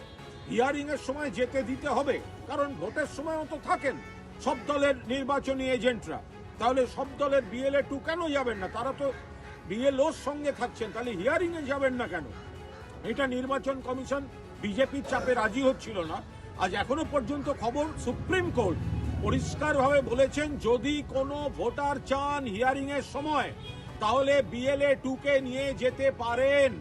হিয়ারিং এর সময় যেতে দিতে হবে, কারণ ভোটের সময়ও তো থাকেন সব দলের নির্বাচনী এজেন্টরা। তাহলে সব দলের বিএলএ 2 কেন যাবেন না? তারা তো বিএলওর সঙ্গে থাকছেন, তাহলে হিয়ারিং এ যাবেন না কেন? এটা নির্বাচন কমিশন বিজেপির চাপে রাজি হচ্ছিল না। আজ এখনো পর্যন্ত খবর, সুপ্রিম কোর্ট পরিষ্কারভাবে বলেছেন যদি কোনো ভোটার চান হিয়ারিং এর সময় তাহলে বিএলএ 2 কে নিয়ে যেতে পারেন।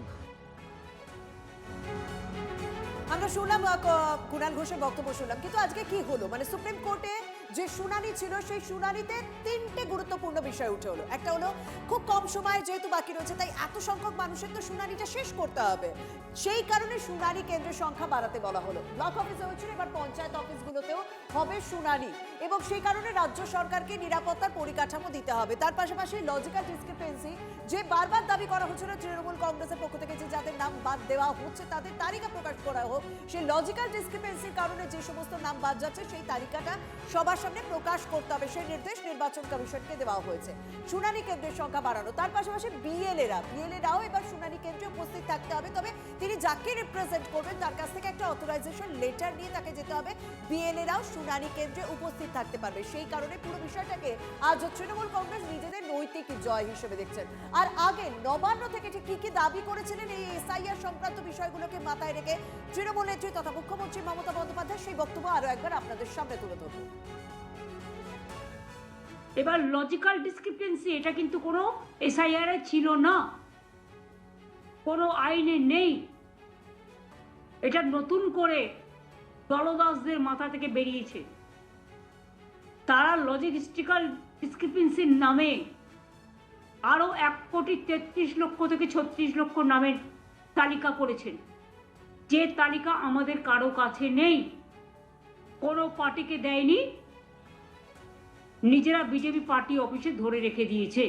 আমরা শুনলাম কুণাল ঘোষের বক্তব্য শুনলাম, কিন্তু আজকে কি হলো? মানে সুপ্রিম কোর্টে যে শুনানি ছিল সেই শুনানিতে তিনটে গুরুত্বপূর্ণ বিষয় উঠে হলো। একটা হলো খুব কম সময় যেহেতু বাকি রয়েছে, তাই এত সংখ্যক মানুষের তো শুনানিটা শেষ করতে হবে, সেই কারণে শুনানি কেন্দ্রের সংখ্যা বাড়াতে বলা হলো। ব্লক অফিসে হয়েছিল, এবার পঞ্চায়েত অফিসগুলোতেও হবে শুনানি, এবং সেই কারণে রাজ্য সরকারকে নিরাপত্তার পরিকাঠামো দিতে হবে। তার পাশাপাশি লজিক্যাল ডিসক্রিপেন্সি যে বারবার দাবি করা হচ্ছিল তৃণমূল কংগ্রেসের পক্ষ থেকে, যে যাদের নাম বাদ দেওয়া হচ্ছে তাদের তালিকা প্রকাশ করা হোক। সেই লজিক্যাল ডিসক্রিপেন্সির কারণে যে সমস্ত নাম বাদ যাচ্ছে সেই তালিকাটা সবার সামনে প্রকাশ করতে হবে, সেই নির্দেশ নির্বাচন কমিশনকে দেওয়া হয়েছে। শুনানি কেন্দ্রের সংখ্যা বাড়ানো, তার পাশাপাশি বিএলএরাও এবার শুনানি কেন্দ্রে উপস্থিত থাকতে হবে। তবে তিনি যাকে রিপ্রেজেন্ট করবেন তার কাছ থেকে একটা অথরাইজেশন লেটার নিয়ে তাকে যেতে হবে। বিএলএরাও শুনানি কেন্দ্রে উপস্থিত থাকতে পারবে। সেই কারণে পুরো বিষয়টাকে আজ তৃণমূল কংগ্রেস নিজেদের নৈতিক জয় হিসেবে দেখছেন। আর আগে নবান্ন থেকে ঠিক কি দাবি করেছিলেন এই এসআইআর সংক্রান্ত বিষয়গুলোকে মাথায় রেখে তৃণমূল নেত্রী তথা মুখ্যমন্ত্রী মমতা বন্দ্যোপাধ্যায়, সেই বক্তব্য আরো একবার আপনাদের সামনে তুলে ধরব। এবার লজিক্যাল ডিসক্রিপেন্সি এটা কিন্তু কোনো এসআইআর এ ছিল না, কোনো আইনে নেই, এটা নতুন করে দলদাসদের মাথা থেকে বেরিয়েছে। তারা লজিস্টিক্যাল ডিসক্রিপেন্সির নামে আরও 1,33,00,000 থেকে 36 লক্ষ নামের তালিকা করেছেন, যে তালিকা আমাদের কারো কাছে নেই, কোনো পার্টিকে দেয়নি, নিজেরা বিজেপি পার্টি অফিসে ধরে রেখে দিয়েছে।